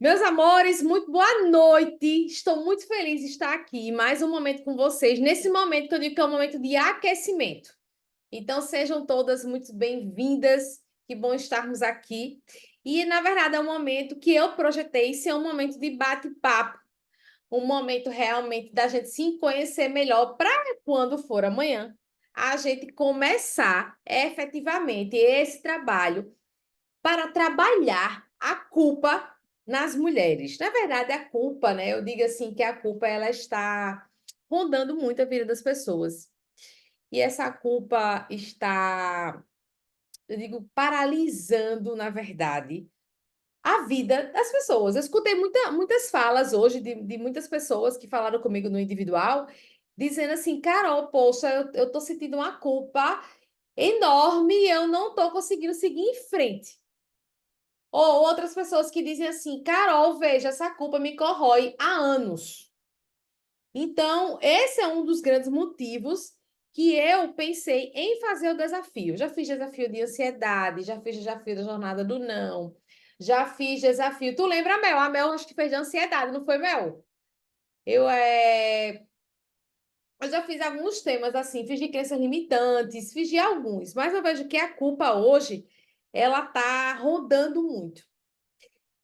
Meus amores, muito boa noite. Estou muito feliz de estar aqui. Mais um momento com vocês. Nesse momento que eu digo que é um momento de aquecimento. Então, sejam todas muito bem-vindas. Que bom estarmos aqui. E, na verdade, é um momento que eu projetei ser um momento de bate-papo. Um momento realmente da gente se conhecer melhor para quando for amanhã, a gente começar efetivamente esse trabalho para trabalhar a culpa nas mulheres. Na verdade, a culpa, né? Eu digo assim que a culpa ela está rondando muito a vida das pessoas. E essa culpa está, eu digo, paralisando, na verdade, a vida das pessoas. Eu escutei muitas falas hoje de muitas pessoas que falaram comigo no individual, dizendo assim, Carol, poxa, eu tô sentindo uma culpa enorme e eu não tô conseguindo seguir em frente. Ou outras pessoas que dizem assim, Carol, veja, essa culpa me corrói há anos. Então, esse é um dos grandes motivos que eu pensei em fazer o desafio. Já fiz desafio de ansiedade, já fiz desafio da jornada do não, já fiz desafio. Tu lembra a Mel? A Mel acho que fez de ansiedade, não foi, Mel? Eu, é... eu já fiz alguns temas assim, fiz de crenças limitantes, fiz de alguns, mas eu vejo que a culpa hoje, ela tá rodando muito.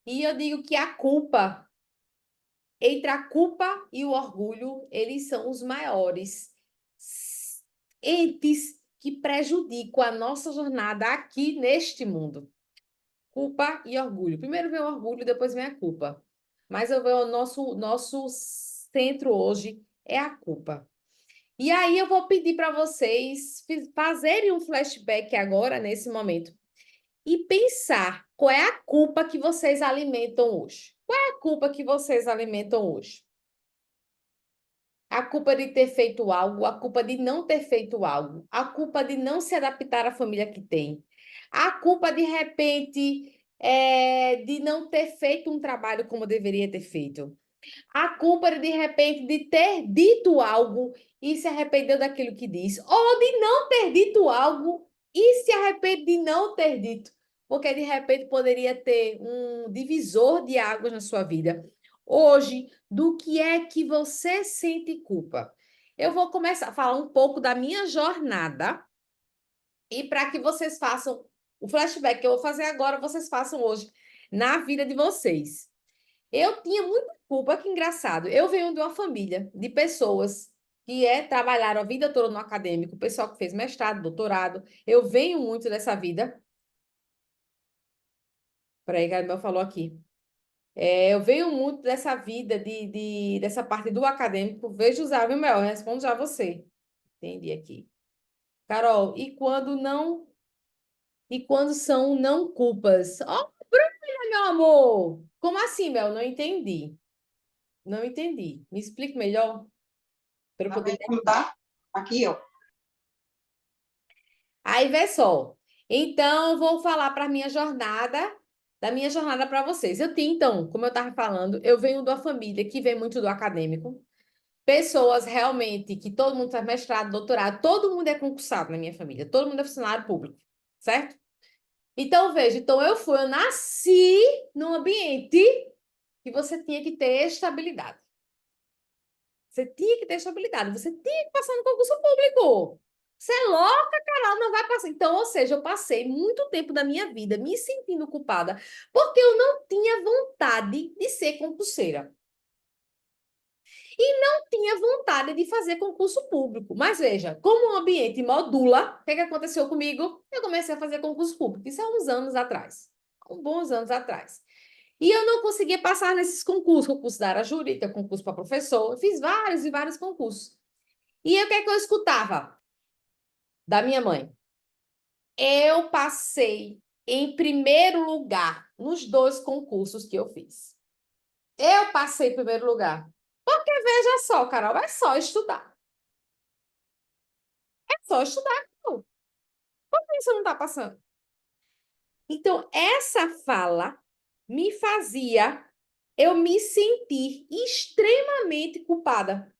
E eu digo que a culpa, entre a culpa e o orgulho, eles são os maiores entes que prejudicam a nossa jornada aqui neste mundo. Culpa e orgulho. Primeiro vem o orgulho, depois vem a culpa. Mas eu vejo o nosso centro hoje é a culpa. E aí eu vou pedir para vocês fazerem um flashback agora, nesse momento, e pensar qual é a culpa que vocês alimentam hoje. Qual é a culpa que vocês alimentam hoje? A culpa de ter feito algo, a culpa de não ter feito algo, a culpa de não se adaptar à família que tem, a culpa de repente de não ter feito um trabalho como deveria ter feito, a culpa de repente de ter dito algo e se arrependeu daquilo que disse, ou de não ter dito algo e se arrepende de não ter dito, porque de repente poderia ter um divisor de águas na sua vida. Hoje, do que é que você sente culpa? Eu vou começar a falar um pouco da minha jornada e para que vocês façam o flashback que eu vou fazer agora, vocês façam hoje na vida de vocês. Eu tinha muita culpa, que engraçado. Eu venho de uma família de pessoas que trabalharam a vida toda no acadêmico, pessoal que fez mestrado, doutorado. Eu venho muito dessa vida. Peraí, que a Mel falou aqui. Eu venho muito dessa vida, dessa parte do acadêmico. Vejo usar, viu, Mel? Eu respondo já você. Entendi aqui. Carol, e quando são não culpas? Oh, Bruna, meu amor! Como assim, Mel? Não entendi. Não entendi. Me explique melhor para eu Tá poder. vendo como tá? Aqui, ó. Aí vê só. Então, eu vou falar para minha jornada, da minha jornada para vocês. Eu tinha, então, como eu estava falando, eu venho de uma família que vem muito do acadêmico. Pessoas realmente que todo mundo faz mestrado, doutorado, todo mundo é concursado na minha família, todo mundo é funcionário público, certo? Então, veja, eu nasci num ambiente que você tinha que ter estabilidade. Você tinha que ter estabilidade, você tinha que passar no concurso público. Você é louca, Carol, não vai passar. Então, ou seja, eu passei muito tempo da minha vida me sentindo culpada porque eu não tinha vontade de ser concurseira. E não tinha vontade de fazer concurso público. Mas veja, como o ambiente modula, o que aconteceu comigo? Eu comecei a fazer concurso público. Isso há uns anos atrás. Há uns bons anos atrás. E eu não conseguia passar nesses concursos, concurso da área jurídica, concurso para professor. Eu fiz vários e vários concursos. E aí, o que é que eu escutava da minha mãe? Eu passei em primeiro lugar nos dois concursos que eu fiz. Eu passei em primeiro lugar. Porque veja só, Carol, é só estudar. É só estudar. Por que você não está passando? Então, essa fala me fazia eu me sentir extremamente culpada,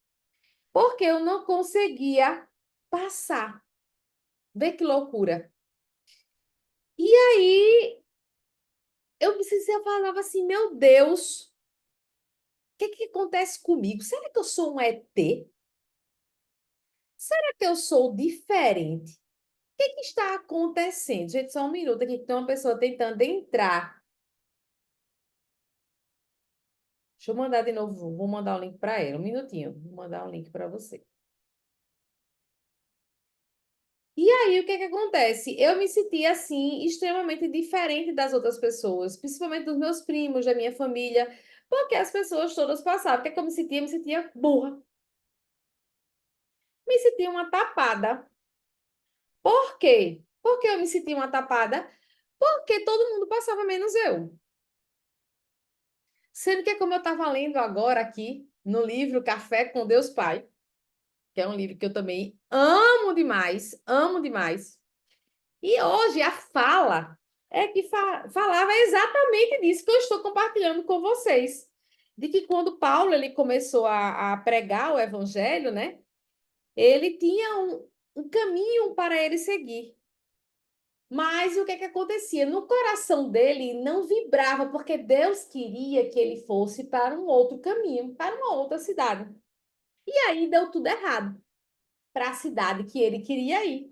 porque eu não conseguia passar. Vê que loucura. E aí eu falava assim, meu Deus, o que que acontece comigo? Será que eu sou um ET? Será que eu sou diferente? O que que está acontecendo? Gente, só um minuto aqui, que tem uma pessoa tentando entrar. Deixa eu mandar de novo, vou mandar o link para ela, um minutinho. Vou mandar um link para você. E aí, o que que acontece? Eu me senti assim, extremamente diferente das outras pessoas, principalmente dos meus primos, da minha família, porque as pessoas todas passavam. O que é que eu me sentia? Me sentia burra. Me sentia uma tapada. Por quê? Por que eu me sentia uma tapada? Porque todo mundo passava menos eu. Sendo que, como eu estava lendo agora aqui, no livro Café com Deus Pai, que é um livro que eu também amo demais, amo demais. E hoje a fala é que falava exatamente disso que eu estou compartilhando com vocês. De que quando Paulo ele começou a pregar o evangelho, né? Ele tinha um caminho para ele seguir. Mas o que que acontecia? No coração dele não vibrava, porque Deus queria que ele fosse para um outro caminho, para uma outra cidade. E aí deu tudo errado para a cidade que ele queria ir.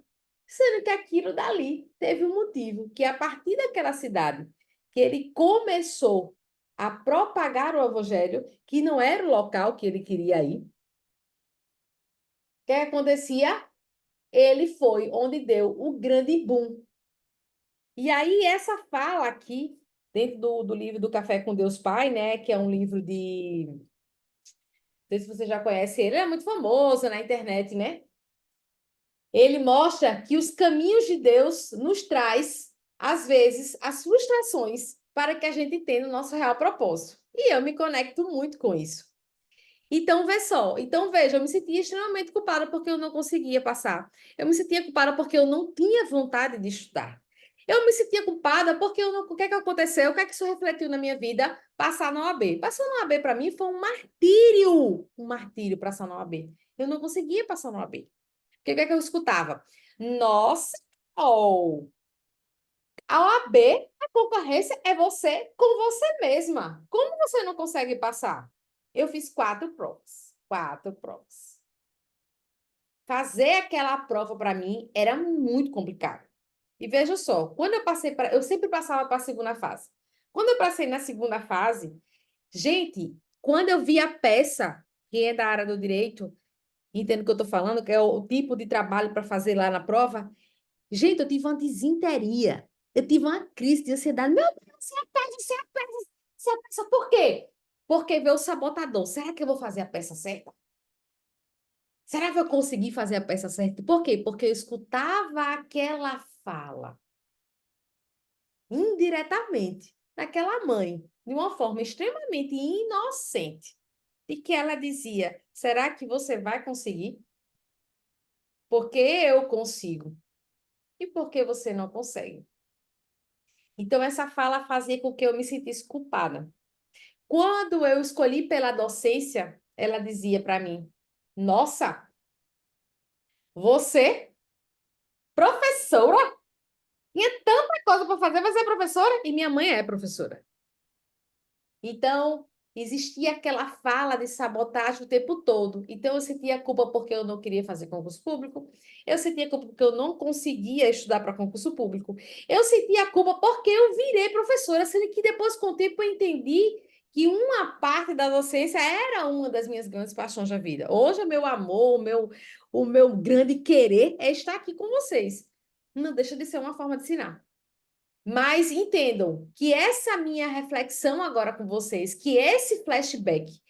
Sendo que aquilo dali teve um motivo, que a partir daquela cidade que ele começou a propagar o evangelho, que não era o local que ele queria ir, o que acontecia? Ele foi onde deu o grande boom. E aí, essa fala aqui, dentro do livro do Café com Deus Pai, né? Que é um livro de. Não sei se você já conhece ele, é muito famoso na internet, né? Ele mostra que os caminhos de Deus nos traz, às vezes, as frustrações para que a gente entenda o nosso real propósito. E eu me conecto muito com isso. Então, vê só. Então, veja, eu me sentia extremamente culpada porque eu não conseguia passar. Eu me sentia culpada porque eu não tinha vontade de estudar. Eu me sentia culpada porque eu não... o que é que aconteceu? O que é que isso refletiu na minha vida? Passar na OAB. Passar na OAB para mim foi um martírio. Um martírio passar na OAB. Eu não conseguia passar na OAB. Porque o que é que eu escutava? Nossa, oh, a OAB, a concorrência é você com você mesma. Como você não consegue passar? Eu fiz 4 provas. 4 provas. Fazer aquela prova para mim era muito complicado. E veja só, quando eu passei para. Eu sempre passava para a segunda fase. Quando eu passei na segunda fase, gente, quando eu vi a peça, quem é da área do direito, entende o que eu estou falando, que é o tipo de trabalho para fazer lá na prova. Gente, eu tive uma desinteria. Eu tive uma crise de ansiedade. Meu Deus, você é peça, você é peça, você é peça. Por quê? Porque veio o sabotador. Será que eu vou fazer a peça certa? Será que eu consegui fazer a peça certa? Por quê? Porque eu escutava aquela fala, indiretamente, daquela mãe, de uma forma extremamente inocente, e que ela dizia: será que você vai conseguir? Porque eu consigo. E por que você não consegue? Então, essa fala fazia com que eu me sentisse culpada. Quando eu escolhi pela docência, ela dizia para mim: nossa, você, professora, tinha tanta coisa para fazer, você é professora? E minha mãe é professora. Então, existia aquela fala de sabotagem o tempo todo. Então, eu sentia culpa porque eu não queria fazer concurso público. Eu sentia culpa porque eu não conseguia estudar para concurso público. Eu sentia culpa porque eu virei professora, sendo que depois, com o tempo, eu entendi que uma parte da docência era uma das minhas grandes paixões da vida. Hoje, o meu amor, o meu grande querer é estar aqui com vocês. Não deixa de ser uma forma de ensinar. Mas entendam que essa minha reflexão agora com vocês, que esse flashback,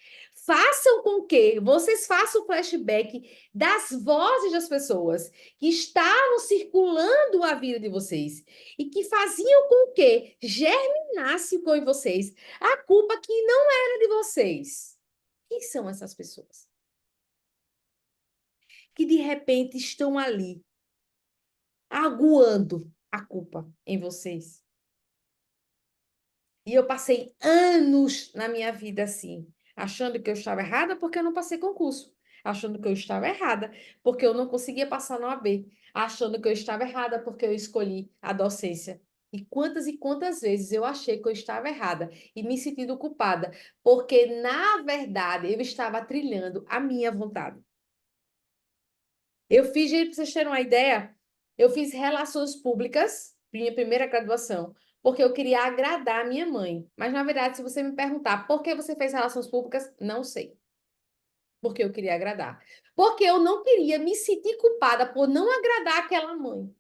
façam com que vocês façam o flashback das vozes das pessoas que estavam circulando a vida de vocês e que faziam com que germinasse com vocês a culpa que não era de vocês. Quem são essas pessoas? Que de repente estão ali, aguando a culpa em vocês. E eu passei anos na minha vida assim, achando que eu estava errada porque eu não passei concurso, achando que eu estava errada porque eu não conseguia passar na OAB, achando que eu estava errada porque eu escolhi a docência. E quantas vezes eu achei que eu estava errada e me sentindo culpada, porque, na verdade, eu estava trilhando a minha vontade. Eu fiz, gente, para vocês terem uma ideia, eu fiz relações públicas, minha primeira graduação, porque eu queria agradar a minha mãe. Mas, na verdade, se você me perguntar por que você fez relações públicas, não sei. Porque eu queria agradar. Porque eu não queria me sentir culpada por não agradar aquela mãe.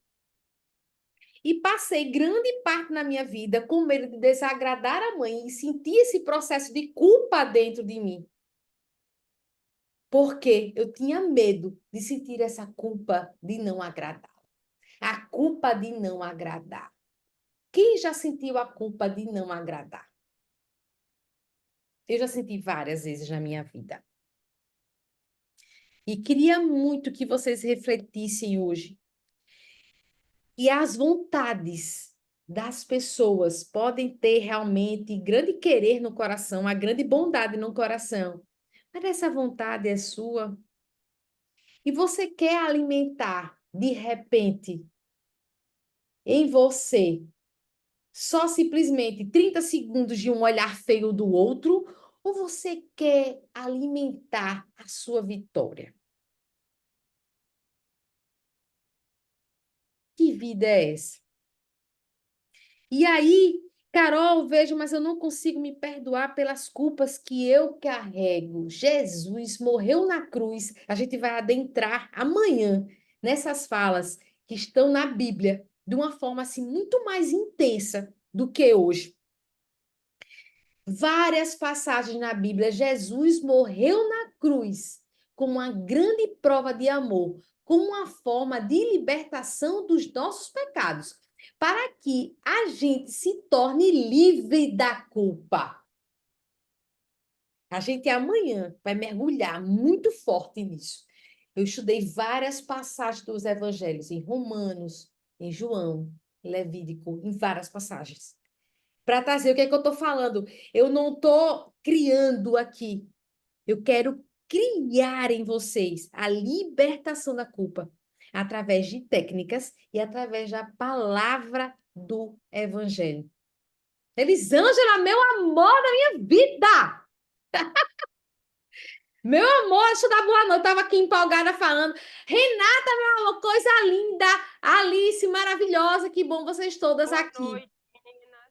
E passei grande parte na minha vida com medo de desagradar a mãe e sentir esse processo de culpa dentro de mim. Porque eu tinha medo de sentir essa culpa de não agradar. A culpa de não agradar. Quem já sentiu a culpa de não agradar? Eu já senti várias vezes na minha vida. E queria muito que vocês refletissem hoje. E as vontades das pessoas podem ter realmente grande querer no coração, a grande bondade no coração. Mas essa vontade é sua. E você quer alimentar, de repente, em você só simplesmente 30 segundos de um olhar feio do outro, ou você quer alimentar a sua vitória? Que vida é essa? E aí, Carol, vejo, mas eu não consigo me perdoar pelas culpas que eu carrego. Jesus morreu na cruz. A gente vai adentrar amanhã nessas falas que estão na Bíblia de uma forma assim muito mais intensa do que hoje. Várias passagens na Bíblia, Jesus morreu na cruz como uma grande prova de amor, como uma forma de libertação dos nossos pecados, para que a gente se torne livre da culpa. A gente amanhã vai mergulhar muito forte nisso. Eu estudei várias passagens dos evangelhos, em Romanos, em João, em Levítico, em várias passagens para trazer o que é que eu estou falando. Eu não estou criando aqui. Eu quero criar em vocês a libertação da culpa através de técnicas e através da palavra do Evangelho. Elisângela, meu amor da minha vida! Meu amor, deixa eu dar boa noite. Eu estava aqui empolgada falando. Renata, meu amor, coisa linda. Alice, maravilhosa. Que bom vocês todas Boa aqui. noite, meninas.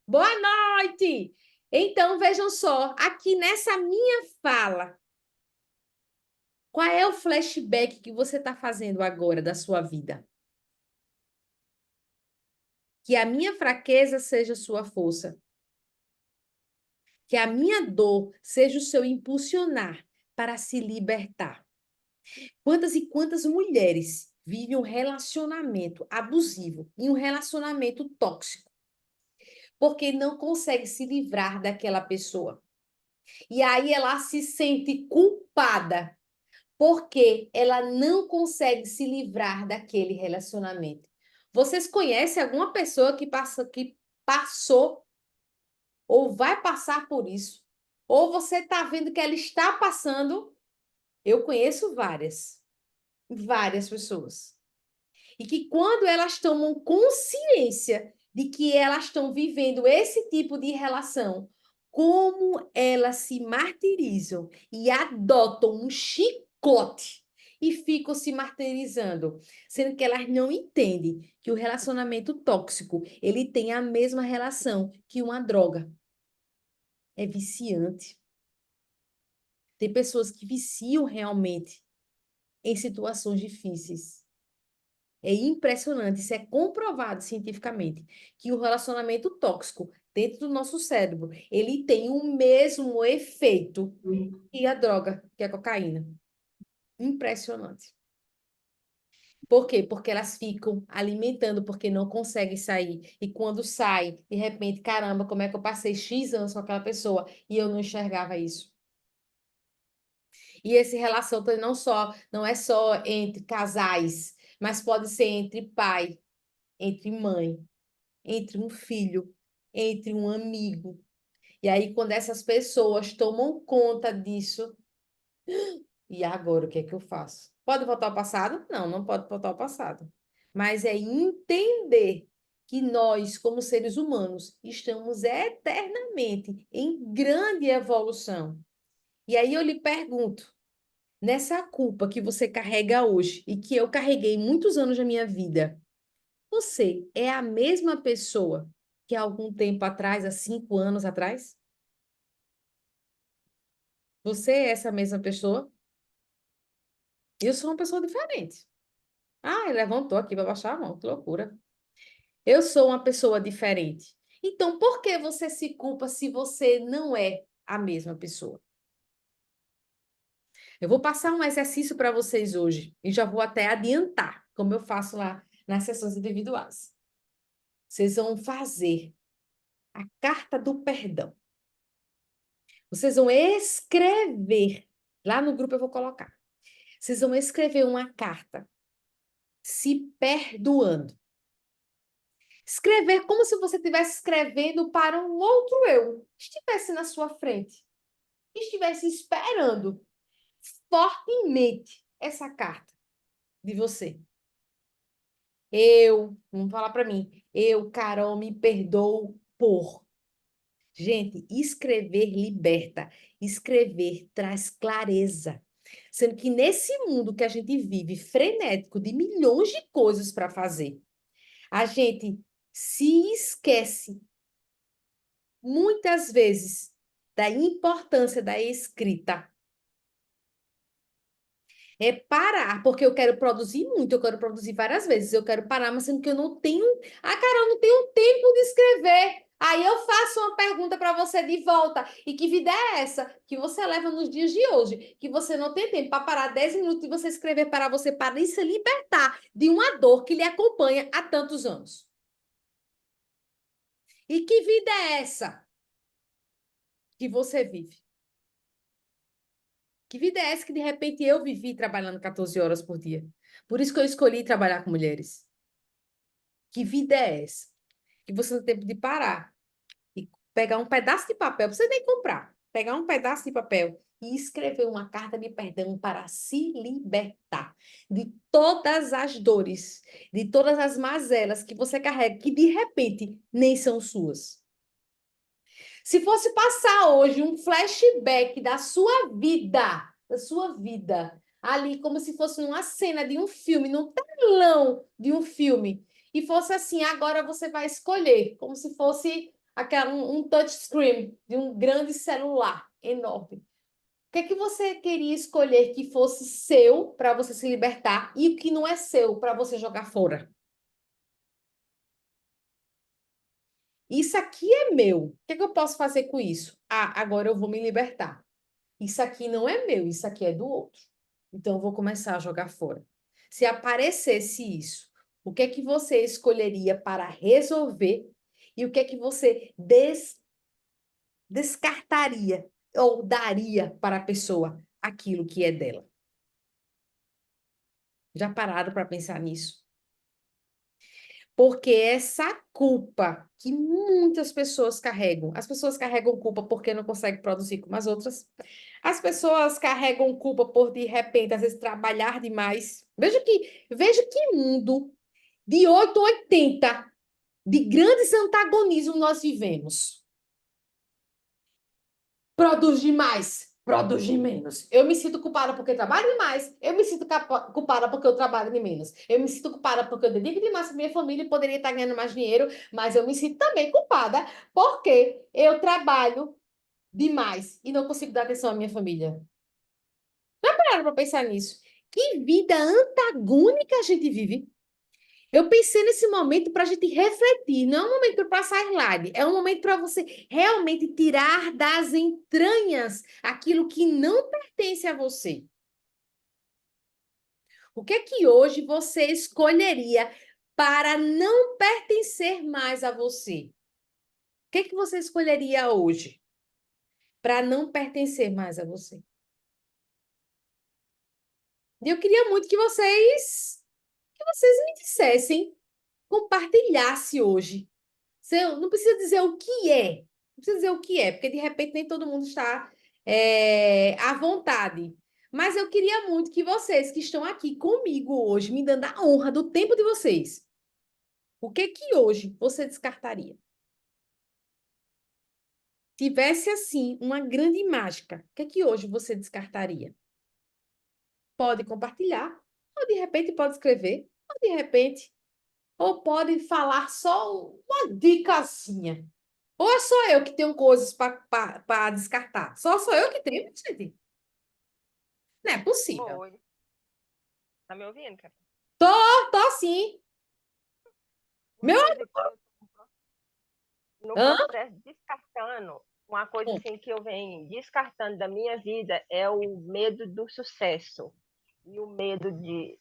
Boa noite! Então, vejam só, aqui nessa minha fala, qual é o flashback que você está fazendo agora da sua vida? Que a minha fraqueza seja sua força. Que a minha dor seja o seu impulsionar para se libertar. Quantas e quantas mulheres vivem um relacionamento abusivo e um relacionamento tóxico porque não consegue se livrar daquela pessoa. E aí ela se sente culpada porque ela não consegue se livrar daquele relacionamento. Vocês conhecem alguma pessoa que passou ou vai passar por isso? Ou você está vendo que ela está passando? Eu conheço várias pessoas. E que quando elas tomam consciência de que elas estão vivendo esse tipo de relação, como elas se martirizam e adotam um chicote e ficam se martirizando, sendo que elas não entendem que o relacionamento tóxico, ele tem a mesma relação que uma droga. É viciante. Tem pessoas que viciam realmente em situações difíceis. É impressionante, isso é comprovado cientificamente, que o relacionamento tóxico dentro do nosso cérebro, ele tem o mesmo efeito que a droga, que a cocaína. Impressionante. Por quê? Porque elas ficam alimentando porque não conseguem sair. E quando sai, de repente, caramba, como é que eu passei X anos com aquela pessoa e eu não enxergava isso? E esse relação não é só entre casais, mas pode ser entre pai, entre mãe, entre um filho, entre um amigo. E aí, quando essas pessoas tomam conta disso, e agora o que é que eu faço? Pode voltar ao passado? Não, não pode voltar ao passado. Mas é entender que nós, como seres humanos, estamos eternamente em grande evolução. E aí eu lhe pergunto, nessa culpa que você carrega hoje e que eu carreguei muitos anos da minha vida, você é a mesma pessoa que há algum tempo atrás, há 5 anos atrás? Você é essa mesma pessoa? Eu sou uma pessoa diferente. Ah, ele levantou aqui para baixar a mão, que loucura. Eu sou uma pessoa diferente. Então, por que você se culpa se você não é a mesma pessoa? Eu vou passar um exercício para vocês hoje e já vou até adiantar, como eu faço lá nas sessões individuais. Vocês vão fazer a carta do perdão. Vocês vão escrever, lá no grupo eu vou colocar. Vocês vão escrever uma carta se perdoando. Escrever como se você estivesse escrevendo para um outro eu, que estivesse na sua frente, que estivesse esperando fortemente essa carta de você. Vamos falar para mim, Carol, me perdoo por. Gente, escrever liberta, escrever traz clareza. Sendo que nesse mundo que a gente vive, frenético, de milhões de coisas para fazer, a gente se esquece muitas vezes da importância da escrita. É parar, porque eu quero produzir muito, eu quero produzir várias vezes, eu quero parar, mas sendo que eu não tenho. Ah, cara, eu não tenho tempo de escrever. Aí eu faço uma pergunta para você de volta. E que vida é essa que você leva nos dias de hoje? Que você não tem tempo para parar 10 minutos e você escrever para você, para se libertar de uma dor que lhe acompanha há tantos anos. E que vida é essa que você vive? Que vida é essa que de repente eu vivi trabalhando 14 horas por dia? Por isso que eu escolhi trabalhar com mulheres. Que vida é essa? Que você não tem tempo de parar e pegar um pedaço de papel, não precisa nem comprar, pegar um pedaço de papel e escrever uma carta de perdão para se libertar de todas as dores, de todas as mazelas que você carrega, que de repente nem são suas. Se fosse passar hoje um flashback da sua vida, ali como se fosse numa cena de um filme, num telão de um filme, e fosse assim, agora você vai escolher, como se fosse um touchscreen de um grande celular enorme. O que é que você queria escolher que fosse seu para você se libertar e o que não é seu para você jogar fora? Isso aqui é meu. O que é que eu posso fazer com isso? Ah, agora eu vou me libertar. Isso aqui não é meu, isso aqui é do outro. Então eu vou começar a jogar fora. Se aparecesse isso, o que é que você escolheria para resolver e o que é que você descartaria ou daria para a pessoa aquilo que é dela? Já pararam para pensar nisso? Porque essa culpa que muitas pessoas carregam, as pessoas carregam culpa porque não conseguem produzir como as outras, as pessoas carregam culpa por, de repente, às vezes trabalhar demais. Veja que mundo de 880 de grandes antagonismos nós vivemos. Produz demais, produz de menos. Eu me sinto culpada porque eu trabalho demais. Eu me sinto culpada porque eu trabalho de menos. Eu me sinto culpada porque eu dedico demais à minha família e poderia estar ganhando mais dinheiro, mas eu me sinto também culpada porque eu trabalho demais e não consigo dar atenção à minha família. Já pararam para pensar nisso? Que vida antagônica a gente vive? Eu pensei nesse momento para a gente refletir, não é um momento para passar slide, é um momento para você realmente tirar das entranhas aquilo que não pertence a você. O que é que hoje você escolheria para não pertencer mais a você? O que é que você escolheria hoje para não pertencer mais a você? E eu queria muito que vocês me dissessem, compartilhasse hoje. Não precisa dizer o que é. Não precisa dizer o que é, porque de repente nem todo mundo está à vontade. Mas eu queria muito que vocês que estão aqui comigo hoje, me dando a honra do tempo de vocês, O que que hoje você descartaria? Tivesse assim uma grande mágica, o que que hoje você descartaria? Pode compartilhar, ou de repente pode escrever, ou de repente, ou pode falar só uma dicasinha. Ou é só eu que tenho coisas para descartar? Só sou eu que tenho, gente? Não é possível. Oi, tá me ouvindo, cara? Tô sim. Uma Meu coisa que eu no Hã? processo descartando, uma coisa assim que eu venho descartando da minha vida é o medo do sucesso e o medo de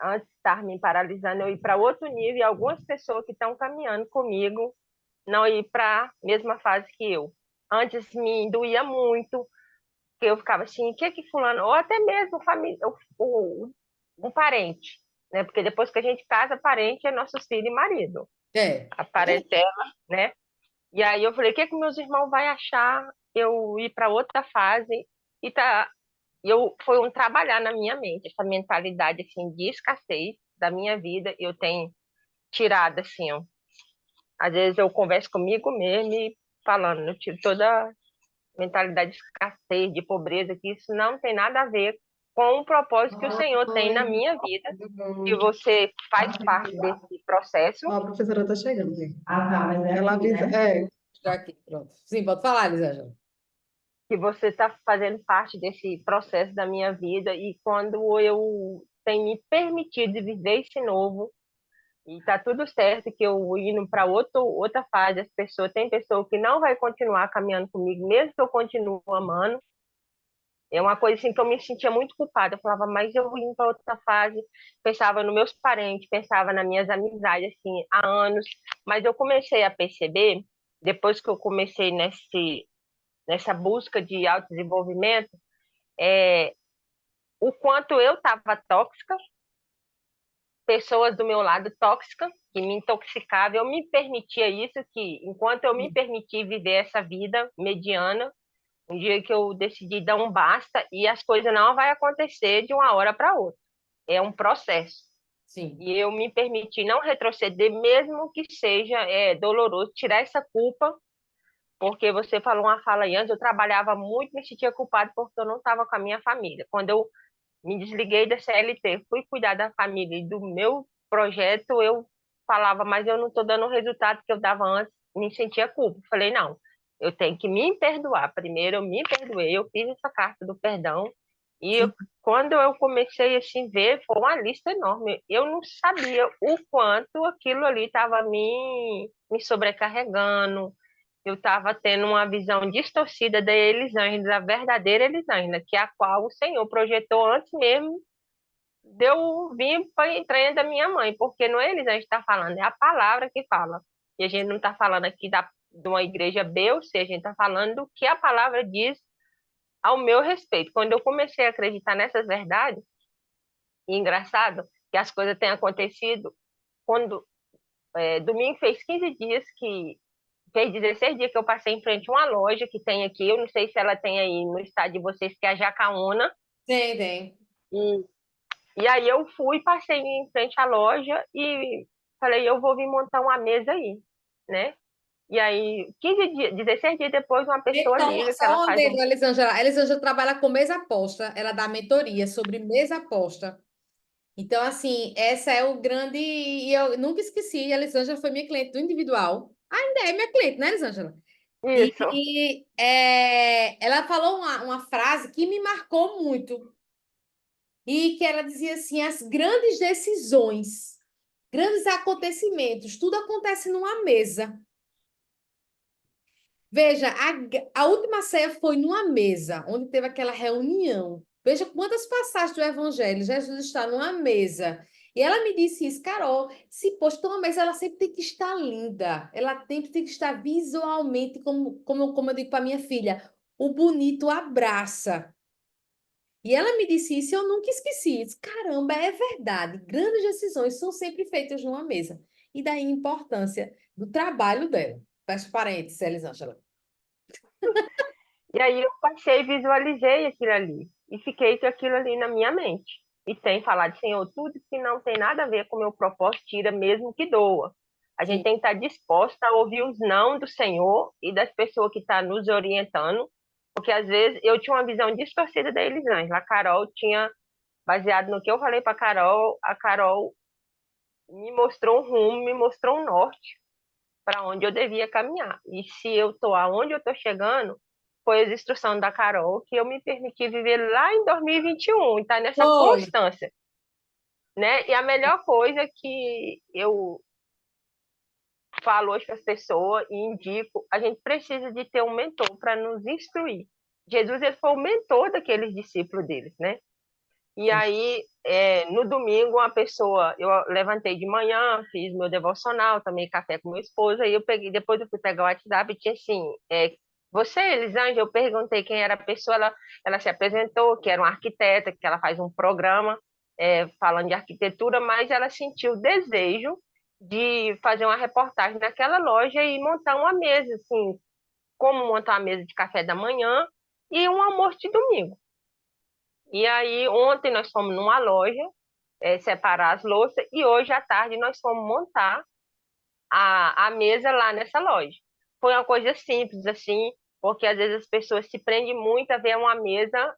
antes de estar me paralisando eu ir para outro nível e algumas pessoas que estão caminhando comigo não ir para a mesma fase que eu. Antes me doía muito, que eu ficava assim, o que que fulano, ou até mesmo família, um parente, né? Porque depois que a gente casa, parente é nosso filho e marido, É. a parentela, né? E aí eu falei, o que que meus irmãos vão achar eu ir para outra fase? E tá, eu foi um trabalhar na minha mente, essa mentalidade assim de escassez da minha vida, eu tenho tirado assim, ó. Às vezes eu converso comigo mesmo e falando, eu tiro toda a mentalidade de escassez, de pobreza, que isso não tem nada a ver com o propósito que o Senhor tem na minha vida, que você faz parte desse processo. Ó, a professora está chegando. Ah, tá, mas ela avisa. É, Já aqui, pronto. Sim, pode falar, Elisângela. Que você está fazendo parte desse processo da minha vida e quando eu tenho me permitido viver esse novo e tá tudo certo que eu indo para outra fase, as pessoas tem pessoa que não vai continuar caminhando comigo mesmo que eu continue amando. É uma coisa assim que eu me sentia muito culpada. Eu falava, mas eu indo para outra fase, pensava nos meus parentes, pensava nas minhas amizades assim há anos, mas eu comecei a perceber depois que eu comecei nessa busca de autodesenvolvimento, é, o quanto eu estava tóxica, pessoas do meu lado tóxicas, que me intoxicavam, eu me permitia isso, que enquanto eu me permiti viver essa vida mediana, um dia que eu decidi dar um basta, e as coisas não vai acontecer de uma hora para outra. É um processo. Sim. E eu me permiti não retroceder, mesmo que seja doloroso, tirar essa culpa, porque você falou uma fala aí antes, eu trabalhava muito, me sentia culpado porque eu não estava com a minha família. Quando eu me desliguei da CLT, fui cuidar da família e do meu projeto, eu falava, mas eu não estou dando o resultado que eu dava antes, me sentia culpa. Falei, não, eu tenho que me perdoar. Primeiro eu me perdoei, eu fiz essa carta do perdão e Sim. quando eu comecei assim ver, foi uma lista enorme. Eu não sabia o quanto aquilo ali estava me sobrecarregando, eu estava tendo uma visão distorcida da Elisângela, da verdadeira Elisângela, que é a qual o Senhor projetou antes mesmo de eu vir para a entranha da minha mãe, porque não é Elisângela que está falando, é a palavra que fala. E a gente não está falando aqui de uma igreja B ou C, a gente está falando do que a palavra diz ao meu respeito. Quando eu comecei a acreditar nessas verdades, e engraçado que as coisas têm acontecido, quando domingo fez 15 dias que fez 16 dias que eu passei em frente a uma loja que tem aqui, eu não sei se ela tem aí no estado de vocês, que é a Jacaúna. Tem, tem. E, e aí eu fui, passei em frente à loja e falei, eu vou vir montar uma mesa aí, né? E aí, 15 dias, 16 dias depois, uma pessoa Então, liga que só ela um faz adendo, um. Elisângela. A Elisângela trabalha com mesa aposta, ela dá mentoria sobre mesa aposta. Então, assim, essa é o grande. E eu nunca esqueci, a Elisângela foi minha cliente do individual. Ainda é minha cliente, né, Elisângela? Isso. Ela falou uma frase que me marcou muito. E que ela dizia assim: as grandes decisões, grandes acontecimentos, tudo acontece numa mesa. Veja, a última ceia foi numa mesa, onde teve aquela reunião. Veja quantas passagens do Evangelho, Jesus está numa mesa. E ela me disse isso, Carol, se posto uma mesa, ela sempre tem que estar linda. Ela sempre tem que estar visualmente, como eu digo para minha filha, o bonito abraça. E ela me disse isso e eu nunca esqueci. Eu disse, caramba, é verdade. Grandes decisões são sempre feitas numa mesa. E daí a importância do trabalho dela. Fecha parênteses, Elisângela. E aí eu passei e visualizei aquilo ali. E fiquei com aquilo ali na minha mente. E tem falado, Senhor, tudo que não tem nada a ver com o meu propósito, tira mesmo que doa. A gente tem que estar disposta a ouvir os não do Senhor e das pessoas que estão nos orientando, porque às vezes eu tinha uma visão distorcida da Elisângela. A Carol tinha, baseado no que eu falei para a Carol me mostrou um rumo, me mostrou um norte para onde eu devia caminhar. E se eu estou aonde eu estou chegando, foi as instruções da Carol que eu me permiti viver lá em 2021, e está nessa Foi. constância, né? E a melhor coisa que eu falo hoje para as pessoas e indico, a gente precisa de ter um mentor para nos instruir. Jesus, ele foi o mentor daqueles discípulos deles, né? E aí, no domingo, eu levantei de manhã, fiz meu devocional, tomei café com meu esposo, aí depois eu fui pegar o WhatsApp e tinha assim, você, Elisângela, eu perguntei quem era a pessoa, ela se apresentou, que era uma arquiteta, que ela faz um programa falando de arquitetura, mas ela sentiu o desejo de fazer uma reportagem naquela loja e montar uma mesa, assim, como montar uma mesa de café da manhã e um almoço de domingo. E aí, ontem nós fomos numa loja separar as louças e hoje à tarde nós fomos montar a mesa lá nessa loja. Foi uma coisa simples, assim, porque às vezes as pessoas se prendem muito a ver uma mesa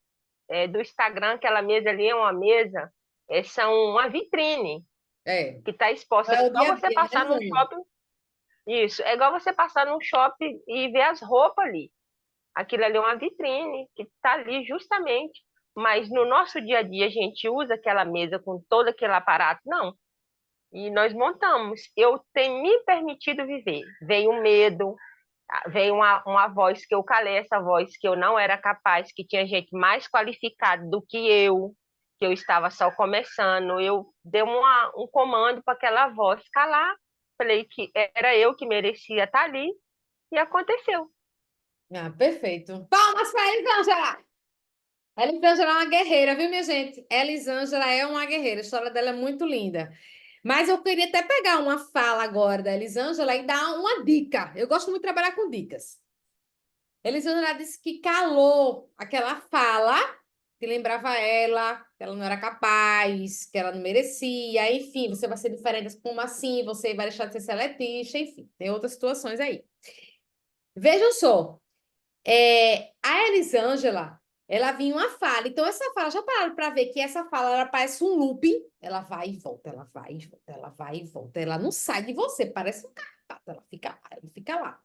do Instagram, aquela mesa ali é uma mesa, são uma vitrine É. que está exposta. É É o dia igual a você dia, né, passar num Zane? shopping. Isso, é igual você passar num shopping e ver as roupas ali. Aquilo ali é uma vitrine que está ali justamente. Mas no nosso dia a dia a gente usa aquela mesa com todo aquele aparato? Não. E nós montamos. Eu tenho me permitido viver. Veio o medo, veio uma voz que eu calei, essa voz que eu não era capaz, que tinha gente mais qualificada do que eu estava só começando. Eu dei um comando para aquela voz calar. Falei que era eu que merecia estar ali e aconteceu. Ah, perfeito. Palmas para Elisângela! Elisângela é uma guerreira, viu, minha gente? Elisângela é uma guerreira, a história dela é muito linda. Mas eu queria até pegar uma fala agora da Elisângela e dar uma dica. Eu gosto muito de trabalhar com dicas. Elisângela disse que calou aquela fala que lembrava ela, que ela não era capaz, que ela não merecia, enfim, você vai ser diferente, como assim? Você vai deixar de ser seletista, enfim, tem outras situações aí. Vejam só, a Elisângela, ela vinha uma fala, então essa fala, já pararam para ver que essa fala, ela parece um looping, ela vai e volta, ela vai e volta, ela vai e volta, ela não sai de você, parece um carrapato, ela fica lá, ela fica lá.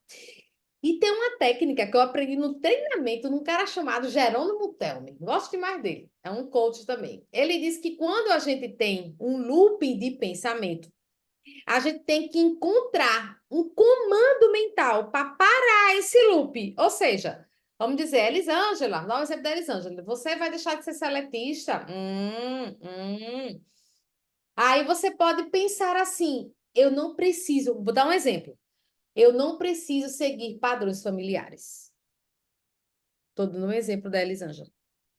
E tem uma técnica que eu aprendi no treinamento num cara chamado Jerônimo Telme. Gosto demais dele. É um coach também. Ele diz que quando a gente tem um looping de pensamento, a gente tem que encontrar um comando mental para parar esse loop. Ou seja, vamos dizer, Elisângela, dá um exemplo da Elisângela. Você vai deixar de ser seletista? Aí você pode pensar assim, eu não preciso, vou dar um exemplo. Eu não preciso seguir padrões familiares. Estou dando um exemplo da Elisângela.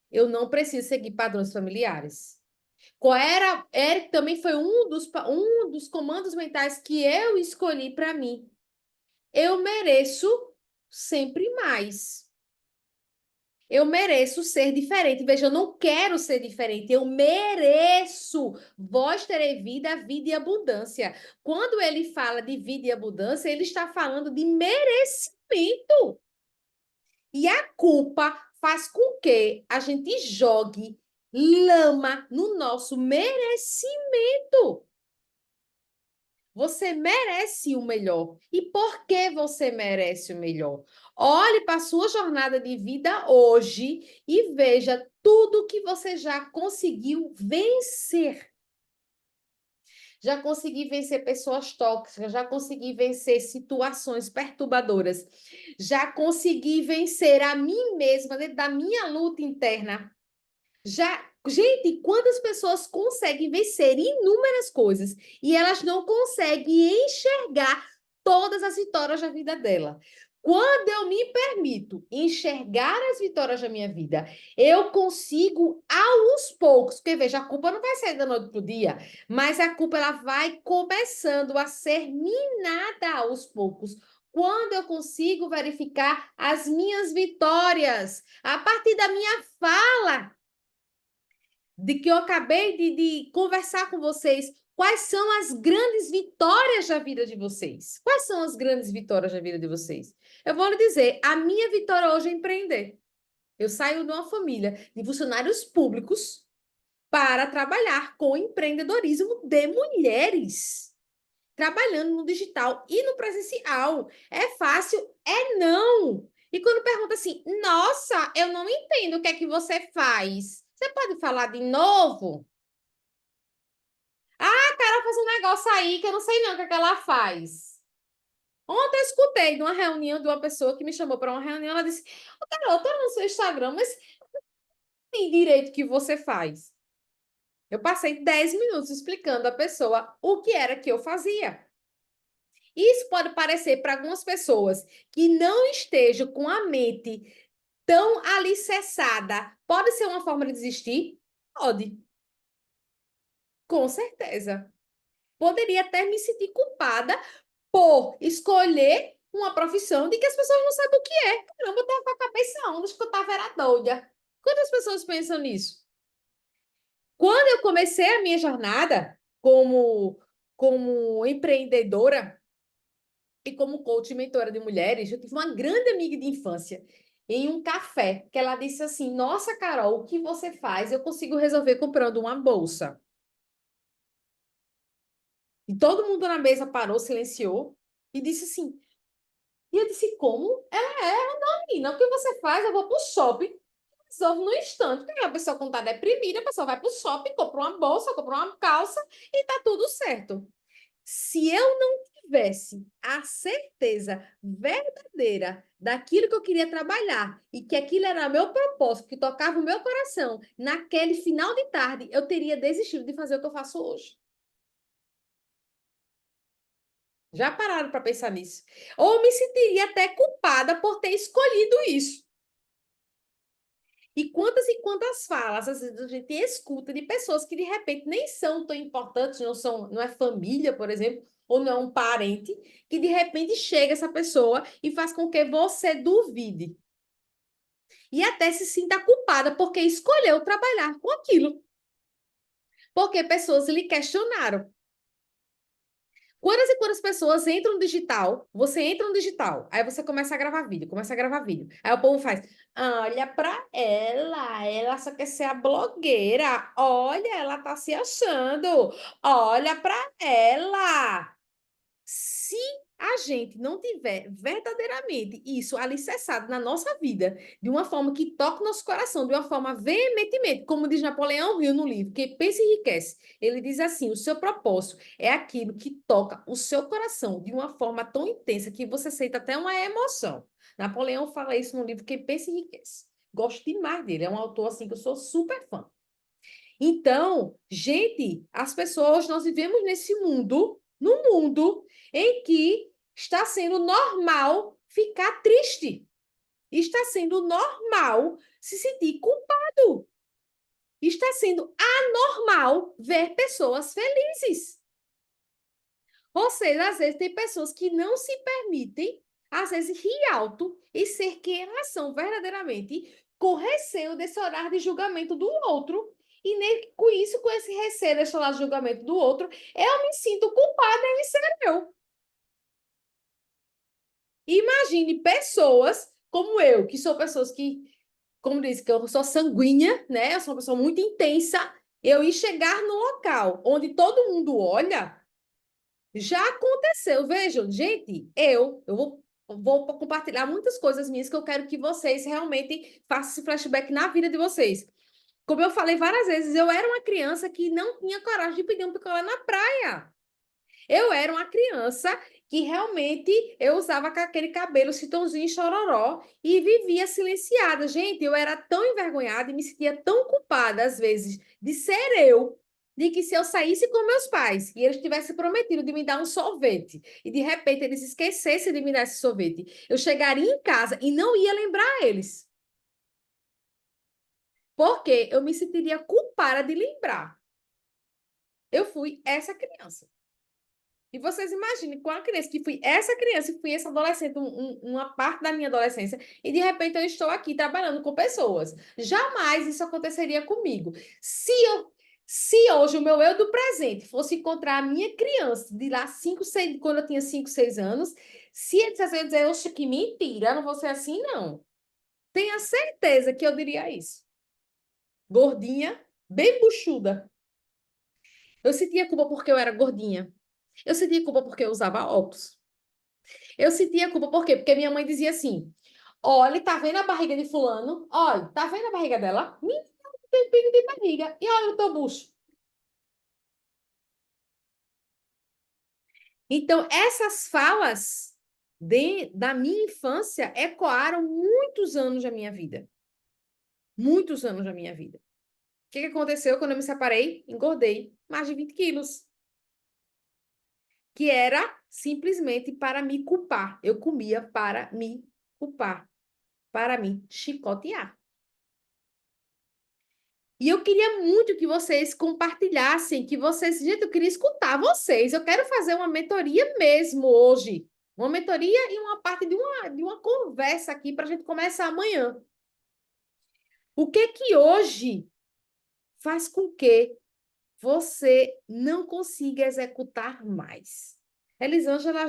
Eu não preciso seguir padrões familiares. Qual era? Eric também foi um dos comandos mentais que eu escolhi para mim. Eu mereço sempre mais. Eu mereço ser diferente. Veja, eu não quero ser diferente, eu mereço. Vós terei vida, vida e abundância. Quando ele fala de vida e abundância, ele está falando de merecimento. E a culpa faz com que a gente jogue lama no nosso merecimento. Você merece o melhor. E por que você merece o melhor? Olhe para a sua jornada de vida hoje e veja tudo que você já conseguiu vencer. Já consegui vencer pessoas tóxicas, já consegui vencer situações perturbadoras, já consegui vencer a mim mesma dentro da minha luta interna. Gente, quantas pessoas conseguem vencer inúmeras coisas e elas não conseguem enxergar todas as vitórias da vida dela. Quando eu me permito enxergar as vitórias da minha vida, eu consigo aos poucos, porque veja, a culpa não vai sair da noite para o dia, mas a culpa ela vai começando a ser minada aos poucos. Quando eu consigo verificar as minhas vitórias, a partir da minha fala, de que eu acabei de conversar com vocês, Quais são as grandes vitórias da vida de vocês? Quais são as grandes vitórias da vida de vocês? Eu vou lhe dizer, a minha vitória hoje é empreender. Eu saio de uma família de funcionários públicos para trabalhar com empreendedorismo de mulheres, trabalhando no digital e no presencial. É fácil? É não. E quando pergunta assim, nossa, eu não entendo o que é que você faz. Você pode falar de novo? Ah, cara, faz um negócio aí que eu não sei não o que é que ela faz. Ontem eu escutei de uma reunião de uma pessoa que me chamou para uma reunião, ela disse, ô, cara, eu tô no seu Instagram, mas tem direito que você faz. Eu passei 10 minutos explicando à pessoa o que era que eu fazia. Isso pode parecer para algumas pessoas que não estejam com a mente tão alicerçada. Pode ser uma forma de desistir? Pode. Com certeza. Poderia até me sentir culpada por escolher uma profissão de que as pessoas não sabem o que é. Caramba, eu tava com a cabeça onde acho que eu tava era doida. Quantas pessoas pensam nisso? Quando eu comecei a minha jornada como empreendedora e como coach e mentora de mulheres, eu tive uma grande amiga de infância em um café, que ela disse assim, nossa, Carol, o que você faz? Eu consigo resolver comprando uma bolsa. E todo mundo na mesa parou, silenciou e disse assim, e eu disse, como? Ela não, menina, o que você faz? Eu vou pro shopping, resolvo no instante. Porque a pessoa quando tá deprimida, a pessoa vai pro shopping, compra uma bolsa, compra uma calça e tá tudo certo. Se eu não tivesse a certeza verdadeira daquilo que eu queria trabalhar e que aquilo era meu propósito, que tocava o meu coração, naquele final de tarde, eu teria desistido de fazer o que eu faço hoje. Já pararam para pensar nisso? Ou me sentiria até culpada por ter escolhido isso. E quantas falas às vezes a gente escuta de pessoas que de repente nem são tão importantes, não é família, por exemplo, ou não é um parente, que de repente chega essa pessoa e faz com que você duvide. E até se sinta culpada porque escolheu trabalhar com aquilo. Porque pessoas lhe questionaram. Quantas e quantas pessoas entram no digital, você entra no digital, aí você começa a gravar vídeo, começa a gravar vídeo. Aí o povo faz, olha pra ela só quer ser a blogueira, olha, ela tá se achando, olha pra ela. Se a gente não tiver verdadeiramente isso alicerçado na nossa vida, de uma forma que toque nosso coração, de uma forma veementemente, como diz Napoleão Hill no livro, que pensa e enriquece, ele diz assim: o seu propósito é aquilo que toca o seu coração de uma forma tão intensa que você sente até uma emoção. Napoleão fala isso no livro Que Pensa e Enriquece. Gosto demais dele, é um autor assim que eu sou super fã. Então, gente, as pessoas, nós vivemos nesse mundo, num mundo em que está sendo normal ficar triste. Está sendo normal se sentir culpado. Está sendo anormal ver pessoas felizes. Ou seja, às vezes tem pessoas que não se permitem, às vezes, rir alto e ser quem elas são verdadeiramente, com receio desse olhar de julgamento do outro. E nem, com isso, com esse receio desse olhar de julgamento do outro, eu me sinto culpada em ser eu. Imagine pessoas como eu, que sou pessoas que, como diz, que eu sou sanguínea, né? Eu sou uma pessoa muito intensa. Eu ir chegar no local onde todo mundo olha. Já aconteceu, vejam, gente, eu vou compartilhar muitas coisas minhas que eu quero que vocês realmente façam esse flashback na vida de vocês. Como eu falei várias vezes, eu era uma criança que não tinha coragem de pedir um picolé na praia. Eu era uma criança que realmente eu usava aquele cabelo chitãozinho chororó e vivia silenciada. Gente, eu era tão envergonhada e me sentia tão culpada, às vezes, de ser eu, de que se eu saísse com meus pais e eles tivessem prometido de me dar um sorvete e de repente eles esquecessem de me dar esse sorvete, eu chegaria em casa e não ia lembrar eles. Porque eu me sentiria culpada de lembrar. Eu fui essa criança. E vocês imaginem, com a criança que fui essa criança, que fui essa adolescente, uma parte da minha adolescência, e de repente eu estou aqui trabalhando com pessoas. Jamais isso aconteceria comigo. Se hoje o meu eu do presente fosse encontrar a minha criança de lá 5, 6, quando eu tinha 5, 6 anos, se ele dissesse, eu ia dizer, oxe, que mentira, eu não vou ser assim, não. Tenha certeza que eu diria isso. Gordinha, bem buchuda. Eu sentia culpa porque eu era gordinha. Eu sentia culpa porque eu usava óculos. Eu sentia culpa por quê? Porque minha mãe dizia assim: olha, tá vendo a barriga de fulano? Olha, tá vendo a barriga dela? Menina, tem pingo de barriga. E olha o teu bucho. Então, essas falas da minha infância ecoaram muitos anos da minha vida. Muitos anos da minha vida. O que aconteceu quando eu me separei? Engordei mais de 20 quilos. Que era simplesmente para me culpar. Eu comia para me culpar, para me chicotear. E eu queria muito que vocês compartilhassem, que vocês, gente, eu queria escutar vocês. Eu quero fazer uma mentoria mesmo hoje. Uma mentoria e uma parte de uma conversa aqui para a gente começar amanhã. O que hoje faz com que você não consiga executar mais? Elisângela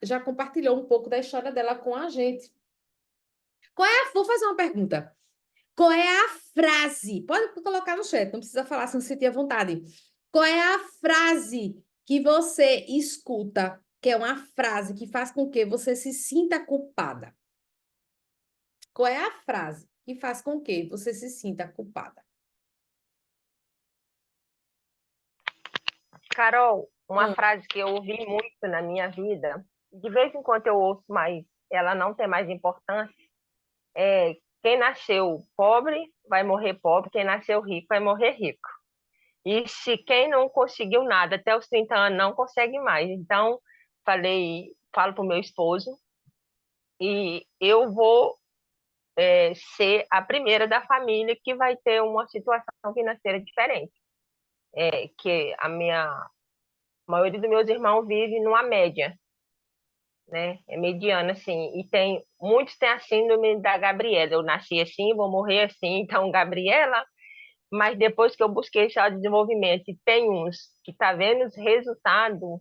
já compartilhou um pouco da história dela com a gente. Vou fazer uma pergunta. Qual é a frase? Pode colocar no chat, não precisa falar se não sentir à vontade. Qual é a frase que você escuta, que é uma frase que faz com que você se sinta culpada? Qual é a frase que faz com que você se sinta culpada? Carol, uma Hum, frase que eu ouvi muito na minha vida, de vez em quando eu ouço, mas ela não tem mais importância, é: quem nasceu pobre vai morrer pobre, quem nasceu rico vai morrer rico. E se quem não conseguiu nada até os 30 anos não consegue mais. Então, falo para o meu esposo, e eu vou ser a primeira da família que vai ter uma situação financeira diferente. Que a maioria dos meus irmãos vive numa média, né? É mediana, assim. E muitos têm a síndrome da Gabriela. Eu nasci assim, vou morrer assim. Então, Gabriela, mas depois que eu busquei esse desenvolvimento, e tem uns que tá vendo os resultados,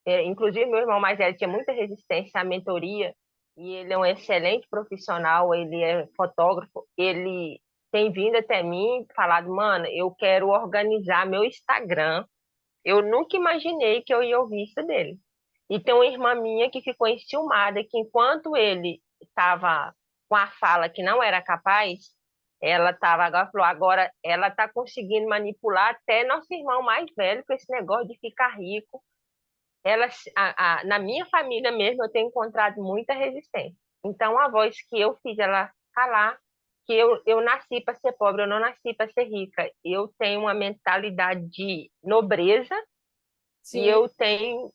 inclusive meu irmão mais velho tinha muita resistência à mentoria, e ele é um excelente profissional, ele é fotógrafo, ele tem vindo até mim e falado: mano, eu quero organizar meu Instagram. Eu nunca imaginei que eu ia ouvir isso dele. E tem uma irmã minha que ficou enciumada, que enquanto ele estava com a fala que não era capaz, ela estava, agora falou, agora ela está conseguindo manipular até nosso irmão mais velho com esse negócio de ficar rico. Na minha família mesmo, eu tenho encontrado muita resistência. Então, a voz que eu fiz ela calar, que eu nasci para ser pobre, eu não nasci para ser rica. Eu tenho uma mentalidade de nobreza e sim, eu tenho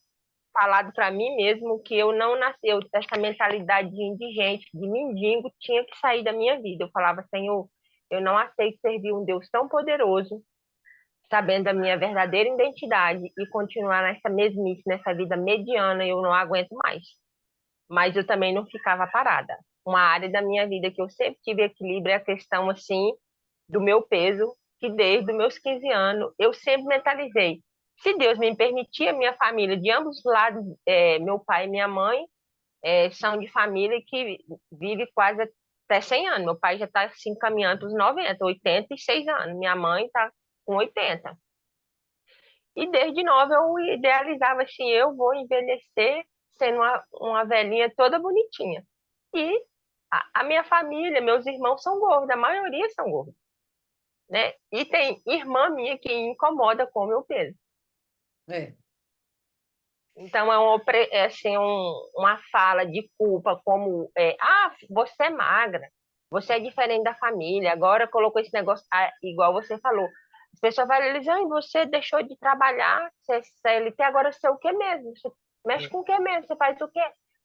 falado para mim mesmo que eu não nasci, essa mentalidade de indigente, de mendigo, tinha que sair da minha vida. Eu falava: Senhor, eu não aceito servir um Deus tão poderoso, sabendo da minha verdadeira identidade, e continuar nessa mesmice, nessa vida mediana, eu não aguento mais. Mas eu também não ficava parada. Uma área da minha vida que eu sempre tive equilíbrio é a questão, assim, do meu peso, que desde os meus 15 anos eu sempre mentalizei: se Deus me permitir, a minha família de ambos os lados, meu pai e minha mãe, são de família que vive quase até 100 anos. Meu pai já está assim, caminhando para os 90, 86 anos. Minha mãe está com 80. E desde nova eu idealizava assim: eu vou envelhecer sendo uma velhinha toda bonitinha. E a minha família, meus irmãos são gordos, a maioria são gordos, né? E tem irmã minha que incomoda com o meu peso. é. Então assim, uma fala de culpa, como você é magra, você é diferente da família, agora colocou esse negócio, igual você falou. As pessoas falam: Elisane, você deixou de trabalhar, você é CLT, agora você é o quê mesmo? Você mexe com o quê mesmo? Você faz o quê?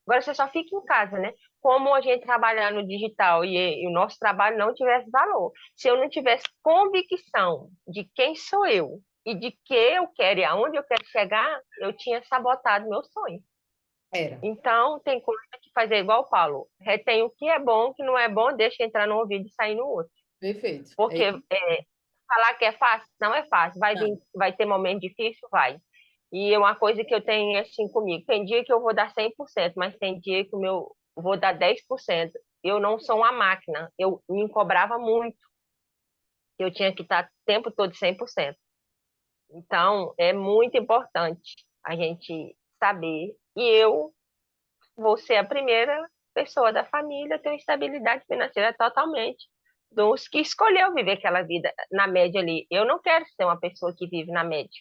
Agora você só fica em casa, né? Como a gente trabalhar no digital e o nosso trabalho não tivesse valor. Se eu não tivesse convicção de quem sou eu e de que eu quero e aonde eu quero chegar, eu tinha sabotado meu sonho. Era. Então, tem coisa que fazer igual o Paulo. Retém o que é bom, o que não é bom, deixa entrar no ouvido e sair no outro. Perfeito. É Porque isso. falar que é fácil? Não é fácil. Vai vir, Não. vai ter momento difícil? Vai. E é uma coisa que eu tenho assim comigo. Tem dia que eu vou dar 100%, mas tem dia que eu vou dar 10%. Eu não sou uma máquina. Eu me cobrava muito. Eu tinha que estar o tempo todo 100%. Então, é muito importante a gente saber. E eu vou ser a primeira pessoa da família a ter uma estabilidade financeira totalmente dos que escolheu viver aquela vida na média ali. Eu não quero ser uma pessoa que vive na média,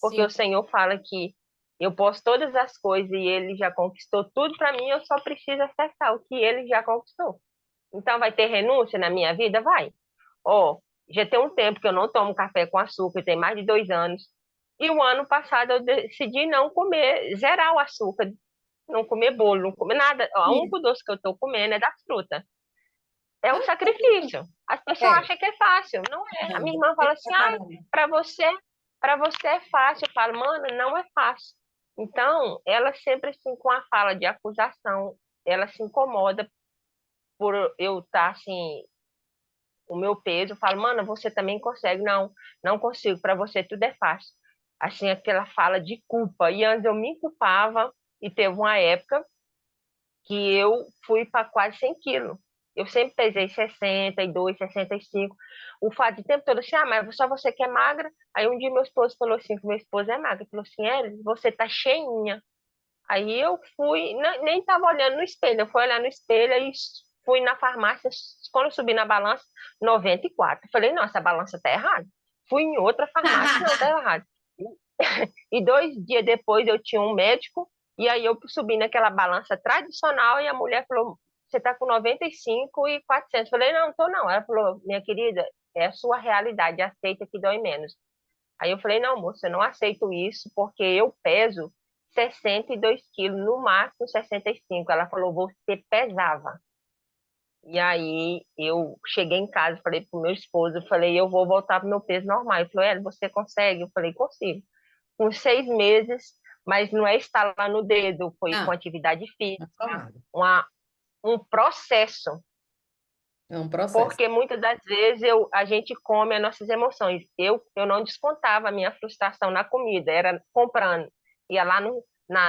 porque o Sim. Senhor fala que eu posso todas as coisas e Ele já conquistou tudo para mim, eu só preciso acessar o que Ele já conquistou. Então, vai ter renúncia na minha vida? Vai. Ó, já tem um tempo que eu não tomo café com açúcar, tem mais de 2 anos. E o ano passado eu decidi não comer, zerar o açúcar, não comer bolo, não comer nada. O Sim. único doce que eu estou comendo é da fruta. É um sacrifício. As pessoas É, acham que é fácil. Não é. A não, minha irmã tem fala que assim, ai, preparar. para você, para você é fácil. Eu falo, mano, não é fácil. Então, ela sempre assim, com a fala de acusação, ela se incomoda por eu estar assim, o meu peso. Eu falo, mano, você também consegue. Não, não consigo. Para você tudo é fácil. Assim, aquela fala de culpa. E antes eu me culpava e teve uma época que eu fui para quase 100 quilos. Eu sempre pesei 62, 65. O fato de tempo todo assim, ah, mas só você que é magra. Aí um dia meu esposo falou assim, que meu esposo é magro, ele falou assim, Elis, você tá cheinha. Aí eu fui, nem estava olhando no espelho, eu fui olhar no espelho e fui na farmácia, quando eu subi na balança, 94. Eu falei, nossa, a balança tá errada. Fui em outra farmácia, não, tá errado. E 2 dias depois eu tinha um médico, e aí eu subi naquela balança tradicional e a mulher falou: você está com 95 e 400. Eu falei: não, tô não. Ela falou: minha querida, é a sua realidade, aceita que dói menos. Aí eu falei: não, moça, eu não aceito isso porque eu peso 62 quilos, no máximo 65. Ela falou: você pesava. E aí eu cheguei em casa, falei pro meu esposo, eu falei: eu vou voltar pro meu peso normal. Ele falou: você consegue? Eu falei: consigo com 6 meses, mas não é estalar no dedo, foi com Não, atividade não física, sou nada. um processo, É um processo. porque muitas das vezes a gente come as nossas emoções. Eu não descontava a minha frustração na comida, era comprando. Ia lá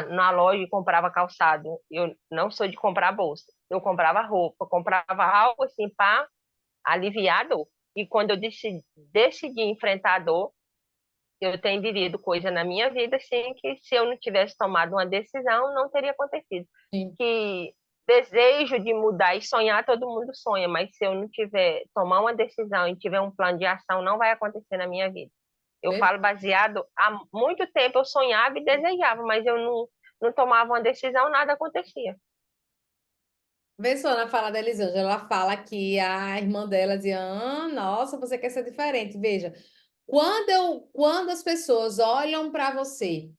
na loja e comprava calçado. Eu não sou de comprar bolsa. Eu comprava roupa, comprava algo assim para aliviar a dor. E quando eu decidi enfrentar a dor, eu tenho vivido coisa na minha vida, assim, que se eu não tivesse tomado uma decisão, não teria acontecido. Sim. Que desejo de mudar e sonhar, todo mundo sonha, mas se eu não tiver, tomar uma decisão e tiver um plano de ação, não vai acontecer na minha vida. Eu falo Perfeito. baseado, há muito tempo eu sonhava e desejava, mas eu não tomava uma decisão, nada acontecia. Vê só na fala da Elisângela, ela fala que a irmã dela dizia, nossa, você quer ser diferente. Veja, quando as pessoas olham para você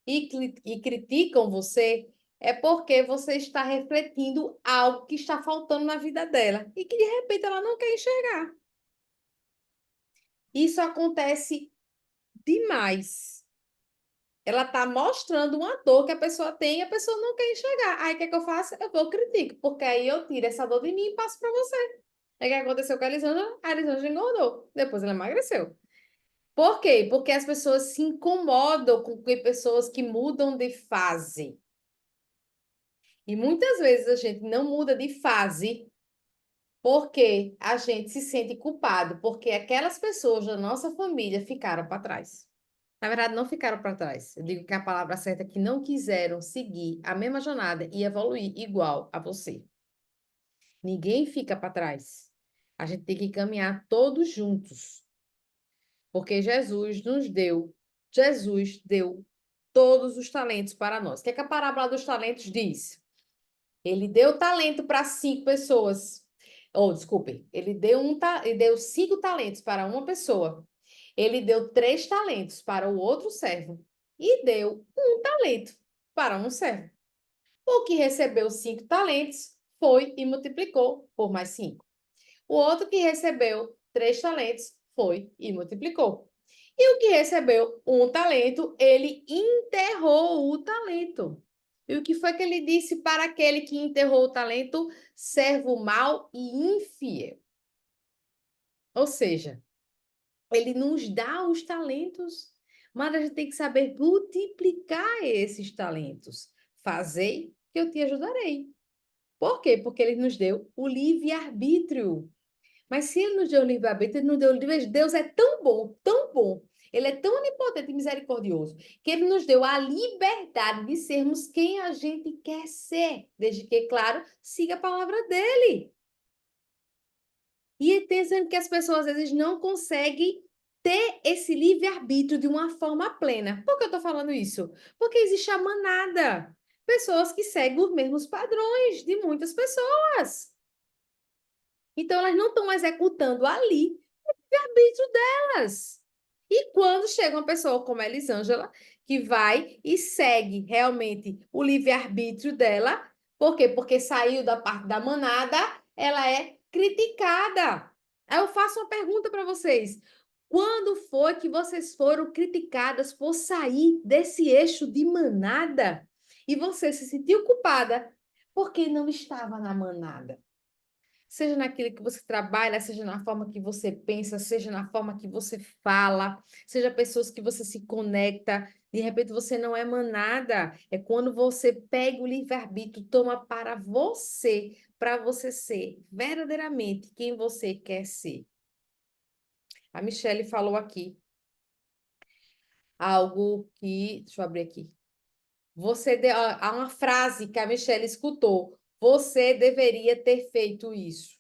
e criticam você, é porque você está refletindo algo que está faltando na vida dela e que de repente ela não quer enxergar. Isso acontece demais. Ela está mostrando uma dor que a pessoa tem e a pessoa não quer enxergar. Aí o que é que eu faço? Eu vou critico, porque aí eu tiro essa dor de mim e passo para você. Aí o que aconteceu com a Elisângela? A Elisângela engordou. Depois ela emagreceu. Por quê? Porque as pessoas se incomodam com pessoas que mudam de fase. E muitas vezes a gente não muda de fase porque a gente se sente culpado, porque aquelas pessoas da nossa família ficaram para trás. Na verdade, não ficaram para trás. Eu digo que a palavra certa é que não quiseram seguir a mesma jornada e evoluir igual a você. Ninguém fica para trás. A gente tem que caminhar todos juntos. Porque Jesus deu todos os talentos para nós. O que é que a parábola dos talentos diz? Ele deu talento para 5 pessoas. Ou, desculpe, ele deu 5 talentos para uma pessoa. Ele deu 3 talentos para o outro servo. E deu um talento para um servo. O que recebeu 5 talentos foi e multiplicou por mais 5. O outro que recebeu 3 talentos foi e multiplicou. E o que recebeu um talento, ele enterrou o talento. E o que foi que ele disse para aquele que enterrou o talento? Servo mau e infiel. Ou seja, Ele nos dá os talentos, mas a gente tem que saber multiplicar esses talentos. Fazei que eu te ajudarei. Por quê? Porque ele nos deu o livre-arbítrio. Mas se ele nos deu o livre-arbítrio, ele nos deu o livre. Deus é tão bom, tão bom. Ele é tão onipotente e misericordioso, que ele nos deu a liberdade de sermos quem a gente quer ser, desde que, claro, siga a palavra dele. E pensando que as pessoas às vezes não conseguem ter esse livre-arbítrio de uma forma plena. Por que eu estou falando isso? Porque existe a manada. Pessoas que seguem os mesmos padrões de muitas pessoas. Então, elas não estão executando ali o livre-arbítrio delas. E quando chega uma pessoa como a Elisângela, que vai e segue realmente o livre-arbítrio dela, por quê? Porque saiu da parte da manada, ela é criticada. Aí eu faço uma pergunta para vocês. Quando foi que vocês foram criticadas por sair desse eixo de manada e você se sentiu culpada porque não estava na manada? Seja naquilo que você trabalha, seja na forma que você pensa, seja na forma que você fala, seja pessoas que você se conecta. De repente você não é manada. É quando você pega o livre-arbítrio, toma para você ser verdadeiramente quem você quer ser. A Michelle falou aqui algo que. Deixa eu abrir aqui. Há uma frase que a Michelle escutou. Você deveria ter feito isso.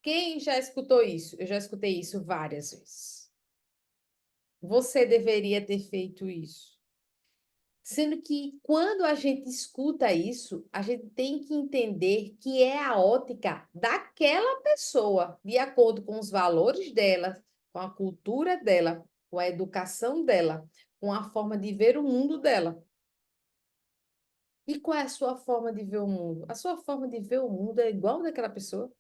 Quem já escutou isso? Eu já escutei isso várias vezes. Você deveria ter feito isso. Sendo que quando a gente escuta isso, a gente tem que entender que é a ótica daquela pessoa, de acordo com os valores dela, com a cultura dela, com a educação dela, com a forma de ver o mundo dela. E qual é a sua forma de ver o mundo? A sua forma de ver o mundo é igual daquela pessoa?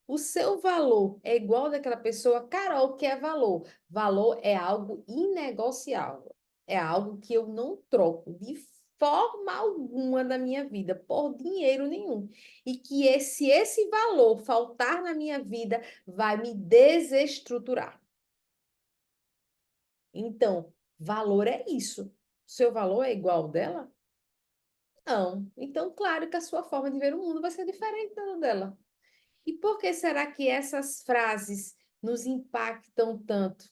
O seu valor é igual daquela pessoa? Carol, o que é valor? Valor é algo inegociável. É algo que eu não troco de forma alguma na minha vida, por dinheiro nenhum. E que esse valor faltar na minha vida vai me desestruturar. Então, valor é isso. Seu valor é igual ao dela? Não. Então, claro que a sua forma de ver o mundo vai ser diferente da dela. E por que será que essas frases nos impactam tanto?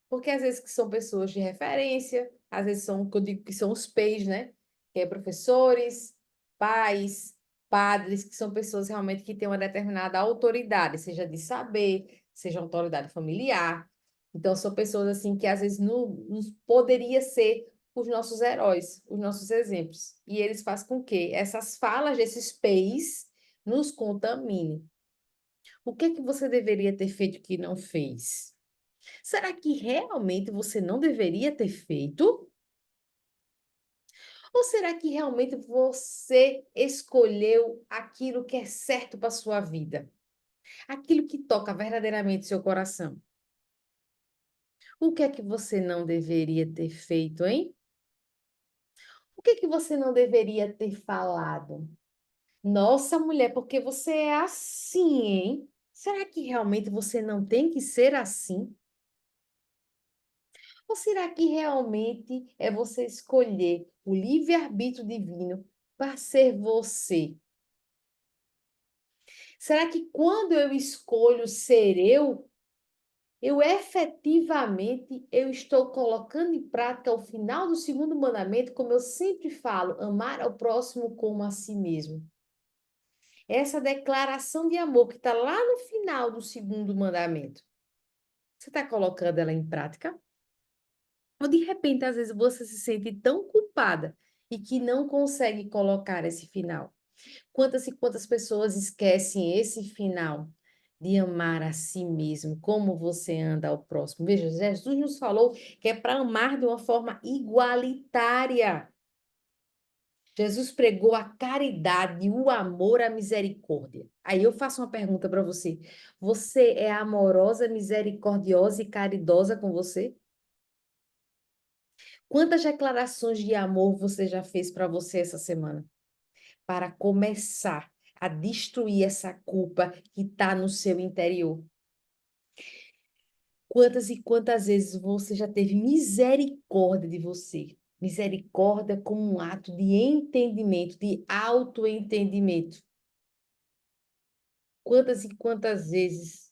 Porque às vezes que são pessoas de referência, às vezes são, que eu digo que são os pais, né? Que é professores, pais, padres, que são pessoas realmente que têm uma determinada autoridade, seja de saber, seja autoridade familiar. Então, são pessoas assim que às vezes não poderia ser os nossos heróis, os nossos exemplos. E eles fazem com que essas falas desses pais nos contaminem. O que é que você deveria ter feito que não fez? Será que realmente você não deveria ter feito? Ou será que realmente você escolheu aquilo que é certo para a sua vida? Aquilo que toca verdadeiramente seu coração? O que é que você não deveria ter feito, hein? O que é que você não deveria ter falado? Nossa, mulher, porque você é assim, hein? Será que realmente você não tem que ser assim? Ou será que realmente é você escolher o livre-arbítrio divino para ser você? Será que quando eu escolho ser eu efetivamente eu estou colocando em prática o final do segundo mandamento, como eu sempre falo, amar ao próximo como a si mesmo? Essa declaração de amor que está lá no final do segundo mandamento, você está colocando ela em prática? Ou de repente, às vezes, você se sente tão culpada e que não consegue colocar esse final. Quantas e quantas pessoas esquecem esse final de amar a si mesmo, como você anda ao próximo. Veja, Jesus nos falou que é para amar de uma forma igualitária. Jesus pregou a caridade, o amor, a misericórdia. Aí eu faço uma pergunta para você. Você é amorosa, misericordiosa e caridosa com você? Quantas declarações de amor você já fez para você essa semana? Para começar a destruir essa culpa que está no seu interior. Quantas e quantas vezes você já teve misericórdia de você? Misericórdia como um ato de entendimento, de autoentendimento. Quantas e quantas vezes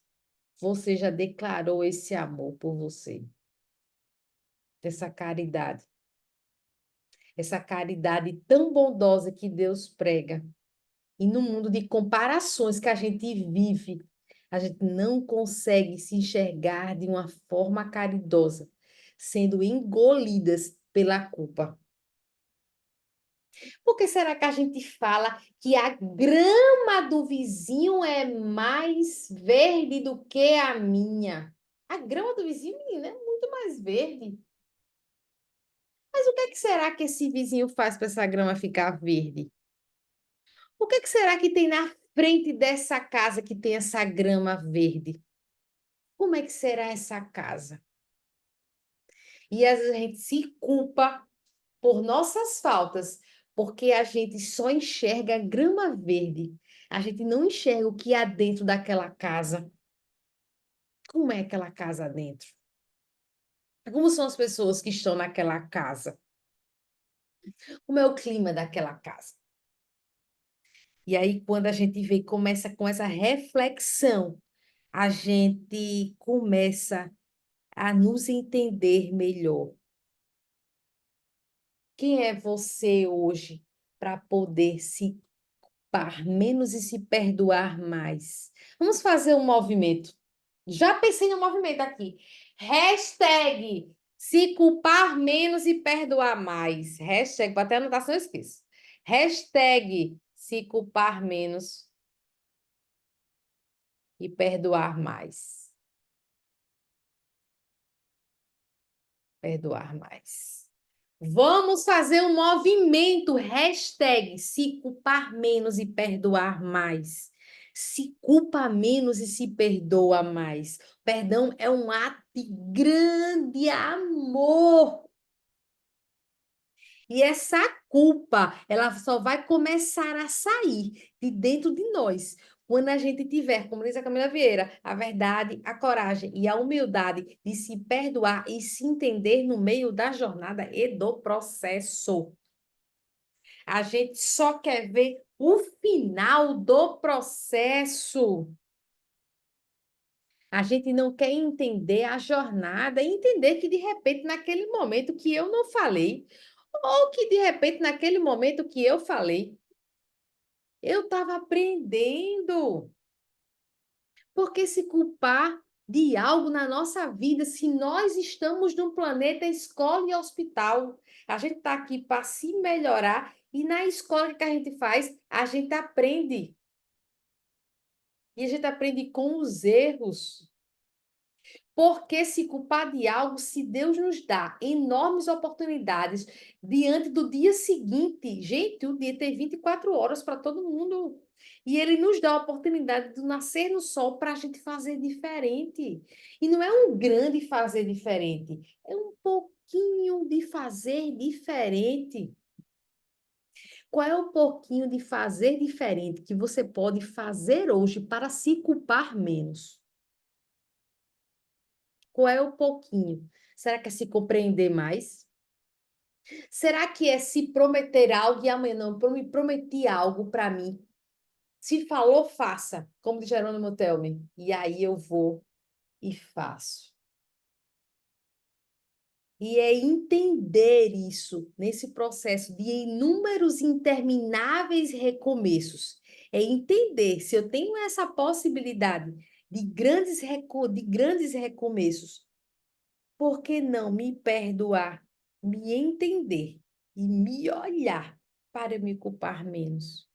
você já declarou esse amor por você? Essa caridade tão bondosa que Deus prega. E no mundo de comparações que a gente vive, a gente não consegue se enxergar de uma forma caridosa, sendo engolidas pela culpa. Por que será que a gente fala que a grama do vizinho é mais verde do que a minha? A grama do vizinho, menina, é muito mais verde. Mas o que será que esse vizinho faz para essa grama ficar verde? O que será que tem na frente dessa casa que tem essa grama verde? Como é que será essa casa? E às vezes a gente se culpa por nossas faltas, porque a gente só enxerga a grama verde. A gente não enxerga o que há dentro daquela casa. Como é aquela casa dentro? Como são as pessoas que estão naquela casa? Como é o clima daquela casa? E aí, quando a gente vê, começa com essa reflexão, a gente começa a nos entender melhor. Quem é você hoje para poder se culpar menos e se perdoar mais? Vamos fazer um movimento. Já pensei no movimento aqui. Hashtag se culpar menos e perdoar mais. Hashtag, vou até anotar se não esqueço. Hashtag se culpar menos e perdoar mais. Perdoar mais. Vamos fazer um movimento, hashtag se culpar menos e perdoar mais. Se culpa menos e se perdoa mais. Perdão é um ato de grande amor. E essa culpa, ela só vai começar a sair de dentro de nós quando a gente tiver, como diz a Camila Vieira, a verdade, a coragem e a humildade de se perdoar e se entender no meio da jornada e do processo. A gente só quer ver o final do processo. A gente não quer entender a jornada e entender que, de repente, naquele momento que eu não falei, ou que, de repente, naquele momento que eu falei, eu estava aprendendo. Porque se culpar de algo na nossa vida, se nós estamos num planeta escola e hospital, a gente está aqui para se melhorar e na escola que a gente faz, a gente aprende. E a gente aprende com os erros. Por que se culpar de algo se Deus nos dá enormes oportunidades diante do dia seguinte? Gente, o dia tem 24 horas para todo mundo. E ele nos dá a oportunidade de nascer no sol para a gente fazer diferente. E não é um grande fazer diferente, é um pouquinho de fazer diferente. Qual é o pouquinho de fazer diferente que você pode fazer hoje para se culpar menos? Qual é o pouquinho? Será que é se compreender mais? Será que é se prometer algo e amanhã não, me prometi algo para mim? Se falou, faça, como de Jerônimo Telme. E aí eu vou e faço. E é entender isso nesse processo de inúmeros intermináveis recomeços. É entender se eu tenho essa possibilidade de grandes recomeços, por que não me perdoar, me entender e me olhar para me culpar menos?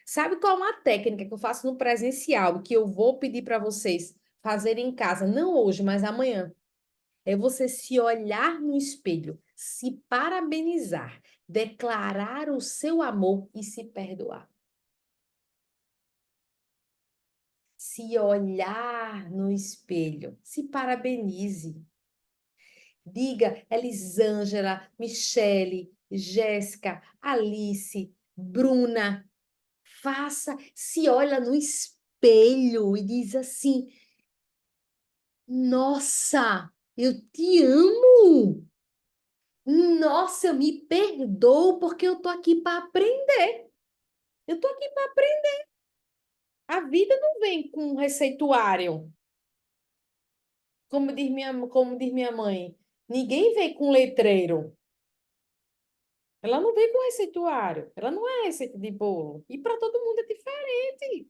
Sabe qual é uma técnica que eu faço no presencial, que eu vou pedir para vocês fazerem em casa, não hoje, mas amanhã? É você se olhar no espelho, se parabenizar, declarar o seu amor e se perdoar. Se olhar no espelho, se parabenize. Diga Elisângela, Michele, Jéssica, Alice, Bruna. Faça, se olha no espelho e diz assim: Nossa, eu te amo. Nossa, eu me perdoo porque eu tô aqui para aprender. Eu tô aqui para aprender. A vida não vem com um receituário, como diz minha mãe. Ninguém vem com letreiro. Ela não vem com receituário. Ela não é receita de bolo. E para todo mundo é diferente.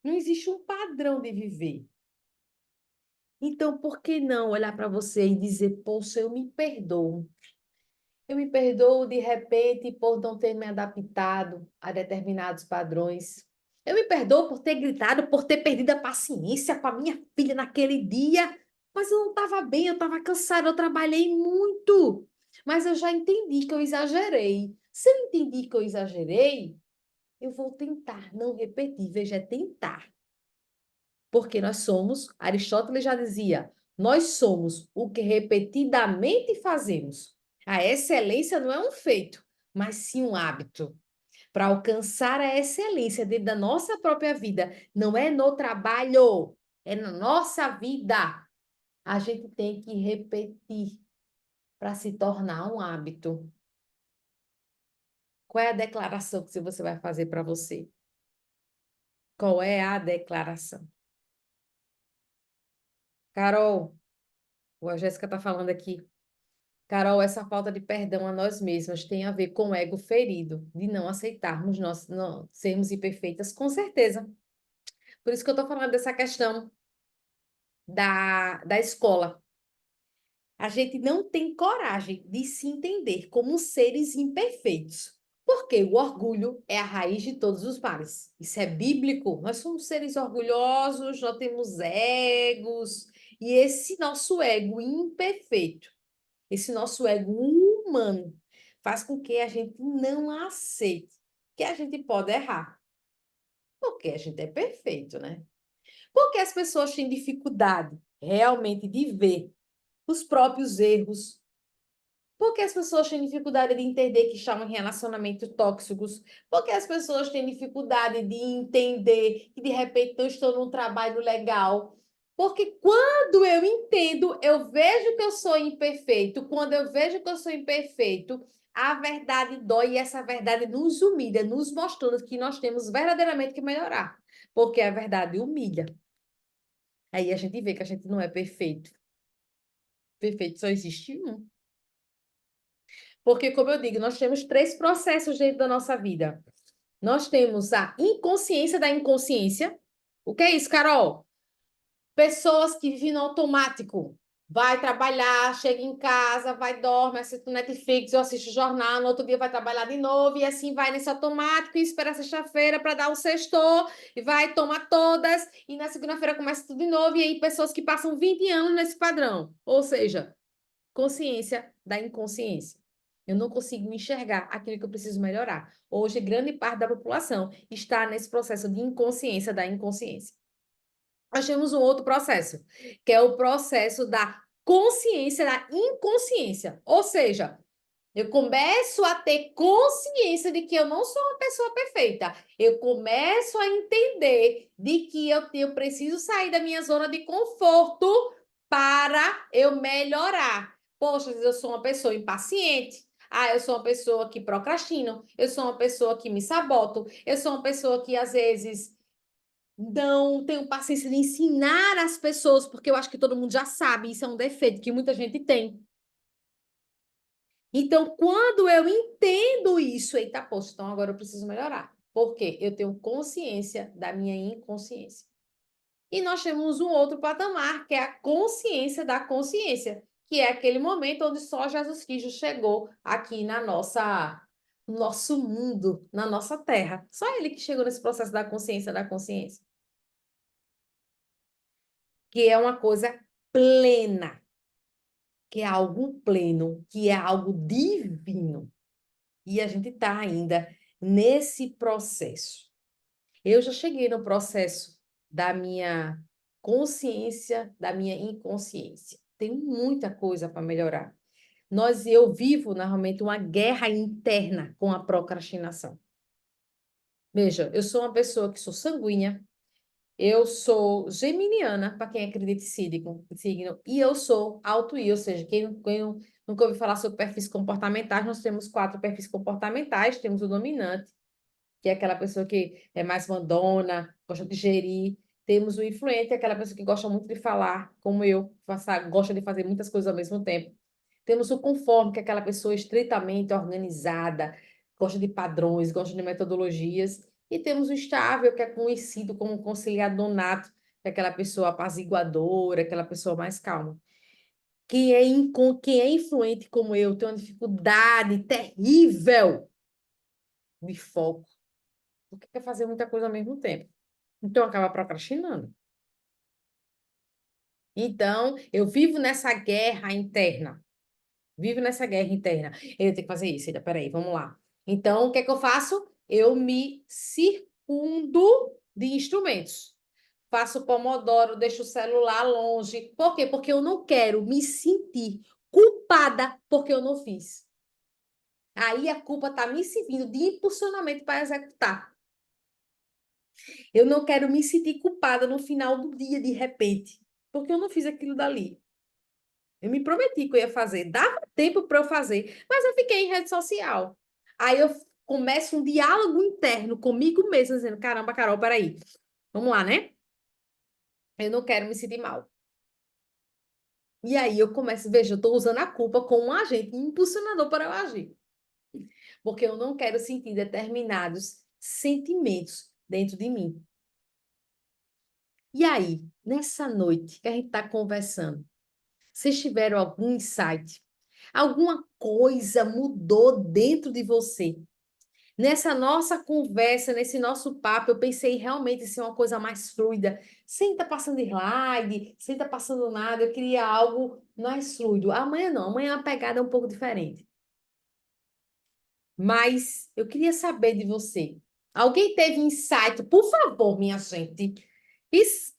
Não existe um padrão de viver. Então, por que não olhar para você e dizer, poxa, eu me perdoo. Eu me perdoo de repente por não ter me adaptado a determinados padrões. Eu me perdoo por ter gritado, por ter perdido a paciência com a minha filha naquele dia. Mas eu não estava bem, eu estava cansada, eu trabalhei muito. Mas eu já entendi que eu exagerei. Se eu entendi que eu exagerei, eu vou tentar não repetir. Veja, é tentar. Porque nós somos, Aristóteles já dizia, nós somos o que repetidamente fazemos. A excelência não é um feito, mas sim um hábito. Para alcançar a excelência dentro da nossa própria vida, não é no trabalho, é na nossa vida. A gente tem que repetir para se tornar um hábito. Qual é a declaração que você vai fazer para você? Qual é a declaração? Carol, a Jéssica está falando aqui. Carol, essa falta de perdão a nós mesmas tem a ver com o ego ferido, de não aceitarmos nós não, sermos imperfeitas, com certeza. Por isso que eu estou falando dessa questão da escola. A gente não tem coragem de se entender como seres imperfeitos, porque o orgulho é a raiz de todos os males. Isso é bíblico. Nós somos seres orgulhosos, nós temos egos, e esse nosso ego imperfeito, esse nosso ego humano, faz com que a gente não aceite que a gente pode errar, porque a gente é perfeito, né? Porque as pessoas têm dificuldade realmente de ver os próprios erros. Porque as pessoas têm dificuldade de entender que estão em relacionamentos tóxicos. Porque as pessoas têm dificuldade de entender que de repente não estou num trabalho legal. Porque quando eu entendo, eu vejo que eu sou imperfeito. Quando eu vejo que eu sou imperfeito, a verdade dói e essa verdade nos humilha, nos mostrando que nós temos verdadeiramente que melhorar. Porque a verdade humilha. Aí a gente vê que a gente não é perfeito. Perfeito só existe um. Porque, como eu digo, nós temos três processos dentro da nossa vida. Nós temos a inconsciência da inconsciência. O que é isso, Carol? Pessoas que vivem no automático. Vai trabalhar, chega em casa, vai dorme, assiste Netflix ou assiste jornal, no outro dia vai trabalhar de novo, e assim vai nesse automático e espera sexta-feira para dar o sextou, e vai tomar todas, e na segunda-feira começa tudo de novo, e aí pessoas que passam 20 anos nesse padrão. Ou seja, consciência da inconsciência. Eu não consigo enxergar aquilo que eu preciso melhorar. Hoje, grande parte da população está nesse processo de inconsciência da inconsciência. Nós temos um outro processo, que é o processo da consciência da inconsciência. Ou seja, eu começo a ter consciência de que eu não sou uma pessoa perfeita. Eu começo a entender de que eu preciso sair da minha zona de conforto para eu melhorar. Poxa, eu sou uma pessoa impaciente. Ah, eu sou uma pessoa que procrastino. Eu sou uma pessoa que me saboto. Eu sou uma pessoa que, às vezes, não tenho paciência de ensinar as pessoas, porque eu acho que todo mundo já sabe. Isso é um defeito que muita gente tem. Então, quando eu entendo isso, eita, poxa, então agora eu preciso melhorar. Por quê? Eu tenho consciência da minha inconsciência. E nós temos um outro patamar, que é a consciência da consciência, que é aquele momento onde só Jesus Cristo chegou aqui na nosso mundo, na nossa terra. Só ele que chegou nesse processo da consciência da consciência. Que é uma coisa plena, que é algo pleno, que é algo divino. E a gente está ainda nesse processo. Eu já cheguei no processo da minha consciência, da minha inconsciência. Tem muita coisa para melhorar. Eu vivo normalmente uma guerra interna com a procrastinação. Veja, eu sou uma pessoa que sou sanguínea, Eu sou geminiana, para quem acredita em signo, e eu sou auto-I, ou seja, quem nunca ouviu falar sobre perfis comportamentais, nós temos 4 perfis comportamentais, temos o dominante, que é aquela pessoa que é mais mandona, gosta de gerir. Temos o influente, aquela pessoa que gosta muito de falar, como eu, gosta de fazer muitas coisas ao mesmo tempo. Temos o conforme, que é aquela pessoa estritamente organizada, gosta de padrões, gosta de metodologias. E temos o estável, que é conhecido como conciliador nato, que é aquela pessoa apaziguadora, aquela pessoa mais calma. Quem é influente como eu tem uma dificuldade terrível de foco, porque quer fazer muita coisa ao mesmo tempo. Então, acaba procrastinando. Então, eu vivo nessa guerra interna. Vivo nessa guerra interna. Eu tenho que fazer isso. Ainda, peraí, vamos lá. Então, o que é que eu faço? Eu me circundo de instrumentos. Faço pomodoro, deixo o celular longe. Por quê? Porque eu não quero me sentir culpada porque eu não fiz. Aí a culpa está me servindo de impulsionamento para executar. Eu não quero me sentir culpada no final do dia, de repente, porque eu não fiz aquilo dali. Eu me prometi que eu ia fazer. Dava tempo para eu fazer, mas eu fiquei em rede social. Aí eu começo um diálogo interno comigo mesma, dizendo: caramba, Carol, peraí. Vamos lá, né? Eu não quero me sentir mal. E aí eu começo, veja, eu estou usando a culpa como um agente impulsionador para eu agir. Porque eu não quero sentir determinados sentimentos dentro de mim. E aí, nessa noite que a gente está conversando, vocês tiveram algum insight? Alguma coisa mudou dentro de você? Nessa nossa conversa, nesse nosso papo, eu pensei realmente em ser uma coisa mais fluida, sem estar passando slide, sem estar passando nada. Eu queria algo mais fluido. Amanhã não, amanhã a pegada é um pouco diferente. Mas eu queria saber de você. Alguém teve insight? Por favor, minha gente,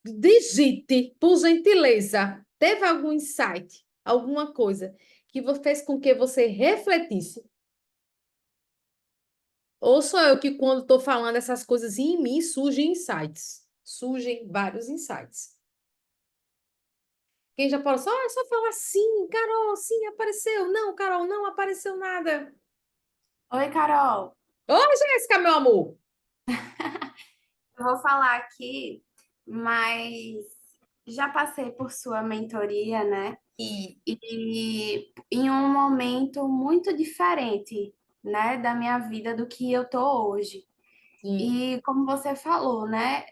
digite, por gentileza. Teve algum insight? Alguma coisa que fez com que você refletisse? Ou sou eu que, quando estou falando essas coisas em mim, surgem insights? Surgem vários insights. Quem já falou só, é só falar sim, Carol, sim, apareceu. Não, Carol, não apareceu nada. Oi, Carol. Oi, Jéssica, meu amor. Eu vou falar aqui, mas já passei por sua mentoria, né? E E em um momento muito diferente, né, da minha vida do que eu tô hoje. sim, E como você falou, né,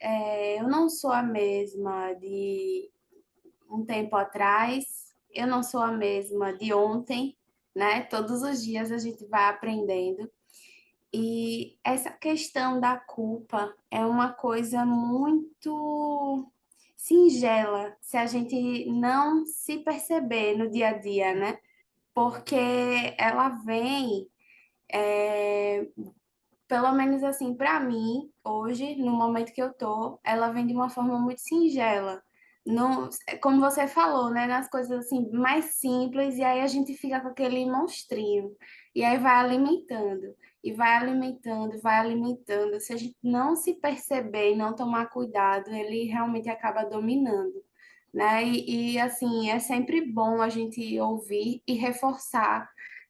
eu não sou a mesma de um tempo atrás, eu não sou a mesma de ontem, né? Todos os dias a gente vai aprendendo. E essa questão da culpa é uma coisa muito singela se a gente não se perceber no dia a dia, né? Porque ela vem, pelo menos assim, para mim, hoje, no momento que eu tô, ela vem de uma forma muito singela. No, como você falou, né, nas coisas assim mais simples, e aí a gente fica com aquele monstrinho, e aí vai alimentando, e vai alimentando, vai alimentando. Se a gente não se perceber e não tomar cuidado, ele realmente acaba dominando, né? Assim, é sempre bom a gente ouvir e reforçar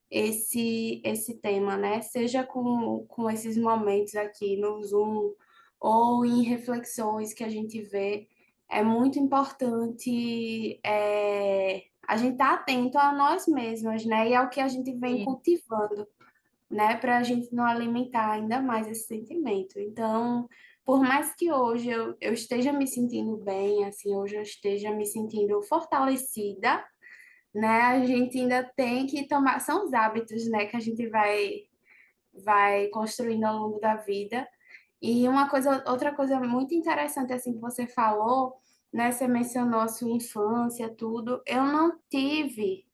esse tema, né? Seja com esses momentos aqui no Zoom ou em reflexões que a gente vê, é muito importante a gente estar atento a nós mesmos, né? E ao que a gente vem sim, cultivando, né? Para a gente não alimentar ainda mais esse sentimento. Então, por mais que hoje eu esteja me sentindo bem, assim, hoje eu esteja me sentindo fortalecida, né? A gente ainda tem que tomar, são os hábitos, né, que a gente vai construindo ao longo da vida. E outra coisa muito interessante assim que você falou, né, você mencionou a sua infância, tudo. Eu não tive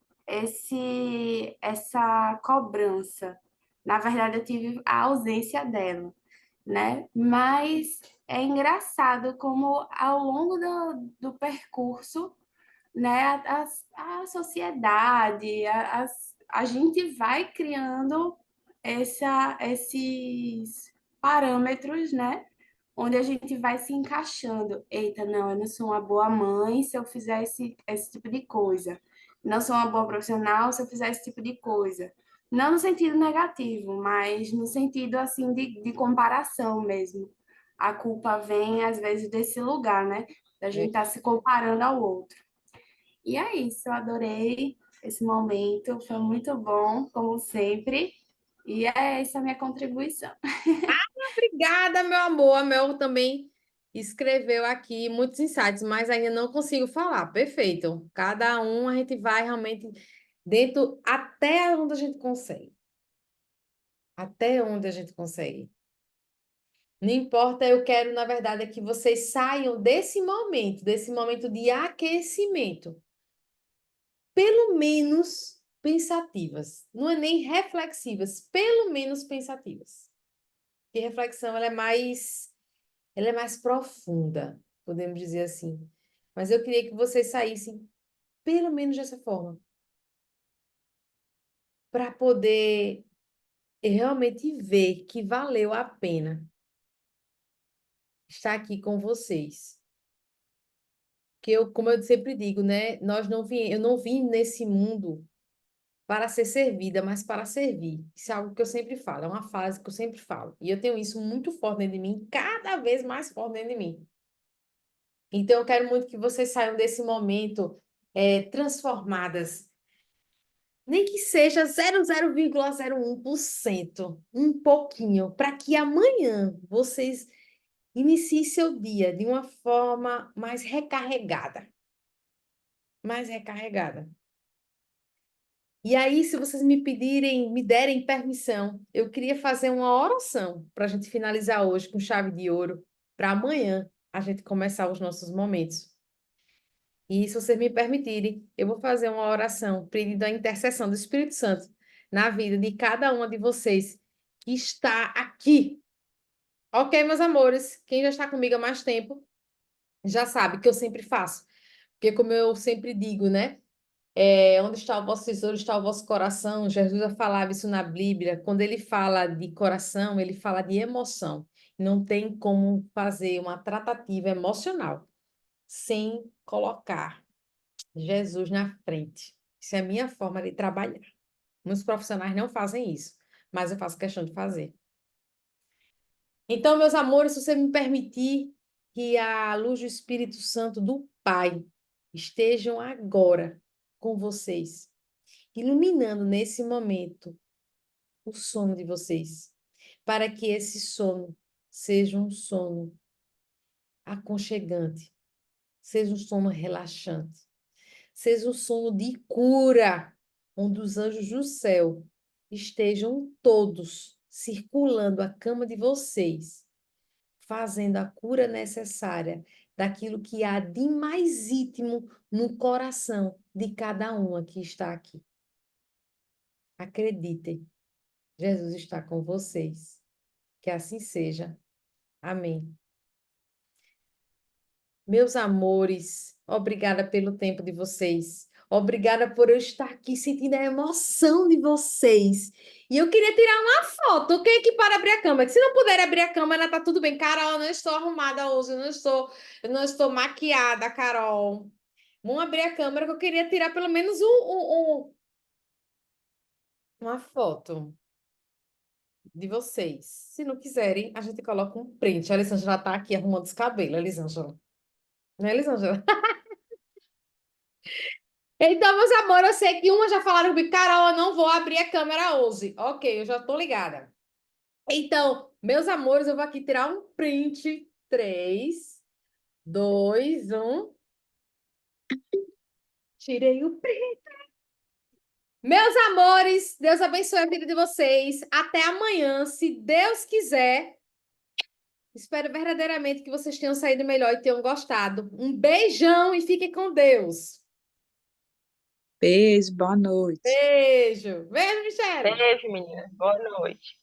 essa cobrança. Na verdade, eu tive a ausência dela, né? Mas é engraçado como ao longo do percurso, né, a sociedade, a gente vai criando esses parâmetros, né, onde a gente vai se encaixando. Eita, não, eu não sou uma boa mãe se eu fizer esse tipo de coisa. Não sou uma boa profissional se eu fizer esse tipo de coisa. Não no sentido negativo, mas no sentido assim de comparação mesmo. A culpa vem às vezes desse lugar, né? Da gente estar se comparando ao outro. E é isso, eu adorei esse momento, foi muito bom, como sempre. E é essa a minha contribuição. Obrigada, meu amor. A Mel também escreveu aqui muitos insights, mas ainda não consigo falar. Perfeito. Cada um a gente vai realmente dentro até onde a gente consegue. Até onde a gente consegue. Não importa, eu quero, na verdade, é que vocês saiam desse momento de aquecimento, pelo menos pensativas. Não é nem reflexivas, pelo menos pensativas. Porque reflexão ela é mais profunda, podemos dizer assim. Mas eu queria que vocês saíssem pelo menos dessa forma, para poder realmente ver que valeu a pena estar aqui com vocês. Que eu, como eu sempre digo, né, eu não vim nesse mundo para ser servida, mas para servir. Isso é algo que eu sempre falo, é uma frase que eu sempre falo. E eu tenho isso muito forte dentro de mim, cada vez mais forte dentro de mim. Então, eu quero muito que vocês saiam desse momento transformadas, nem que seja 0,01%, um pouquinho, para que amanhã vocês iniciem seu dia de uma forma mais recarregada. Mais recarregada. E aí, se vocês me pedirem, me derem permissão, eu queria fazer uma oração para a gente finalizar hoje com chave de ouro, para amanhã a gente começar os nossos momentos. E se vocês me permitirem, eu vou fazer uma oração pedindo a intercessão do Espírito Santo na vida de cada uma de vocês que está aqui. Ok, meus amores? Quem já está comigo há mais tempo já sabe que eu sempre faço. Porque, como eu sempre digo, né? Onde está o vosso tesouro, está o vosso coração. Jesus já falava isso na Bíblia. Quando ele fala de coração, ele fala de emoção. Não tem como fazer uma tratativa emocional sem colocar Jesus na frente. Isso é a minha forma de trabalhar. Muitos profissionais não fazem isso, mas eu faço questão de fazer. Então, meus amores, se você me permitir que a luz do Espírito Santo do Pai estejam agora com vocês, iluminando nesse momento o sono de vocês, para que esse sono seja um sono aconchegante, seja um sono relaxante, seja um sono de cura, onde os anjos do céu estejam todos circulando a cama de vocês, fazendo a cura necessária daquilo que há de mais íntimo no coração de cada uma que está aqui. Acreditem, Jesus está com vocês. Que assim seja. Amém. Meus amores, obrigada pelo tempo de vocês. Obrigada por eu estar aqui sentindo a emoção de vocês. E eu queria tirar uma foto. Quem é que para abrir a câmera? Se não puder abrir a câmera, tá tudo bem. Carol, eu não estou arrumada hoje, eu não estou maquiada, Carol. Vamos abrir a câmera que eu queria tirar pelo menos uma foto de vocês. Se não quiserem, a gente coloca um print. A Elisângela está aqui arrumando os cabelos, Elisângela. Né, Elisângela? Então, meus amores, eu sei que uma já falaram comigo, Carol, eu não vou abrir a câmera hoje. Ok, eu já tô ligada. Então, meus amores, eu vou aqui tirar um print. 3, 2, 1. Tirei o print. Meus amores, Deus abençoe a vida de vocês. Até amanhã, se Deus quiser. Espero verdadeiramente que vocês tenham saído melhor e tenham gostado. Um beijão e fiquem com Deus. Beijo, boa noite. Beijo. Beijo, Michele. Beijo, menina. Boa noite.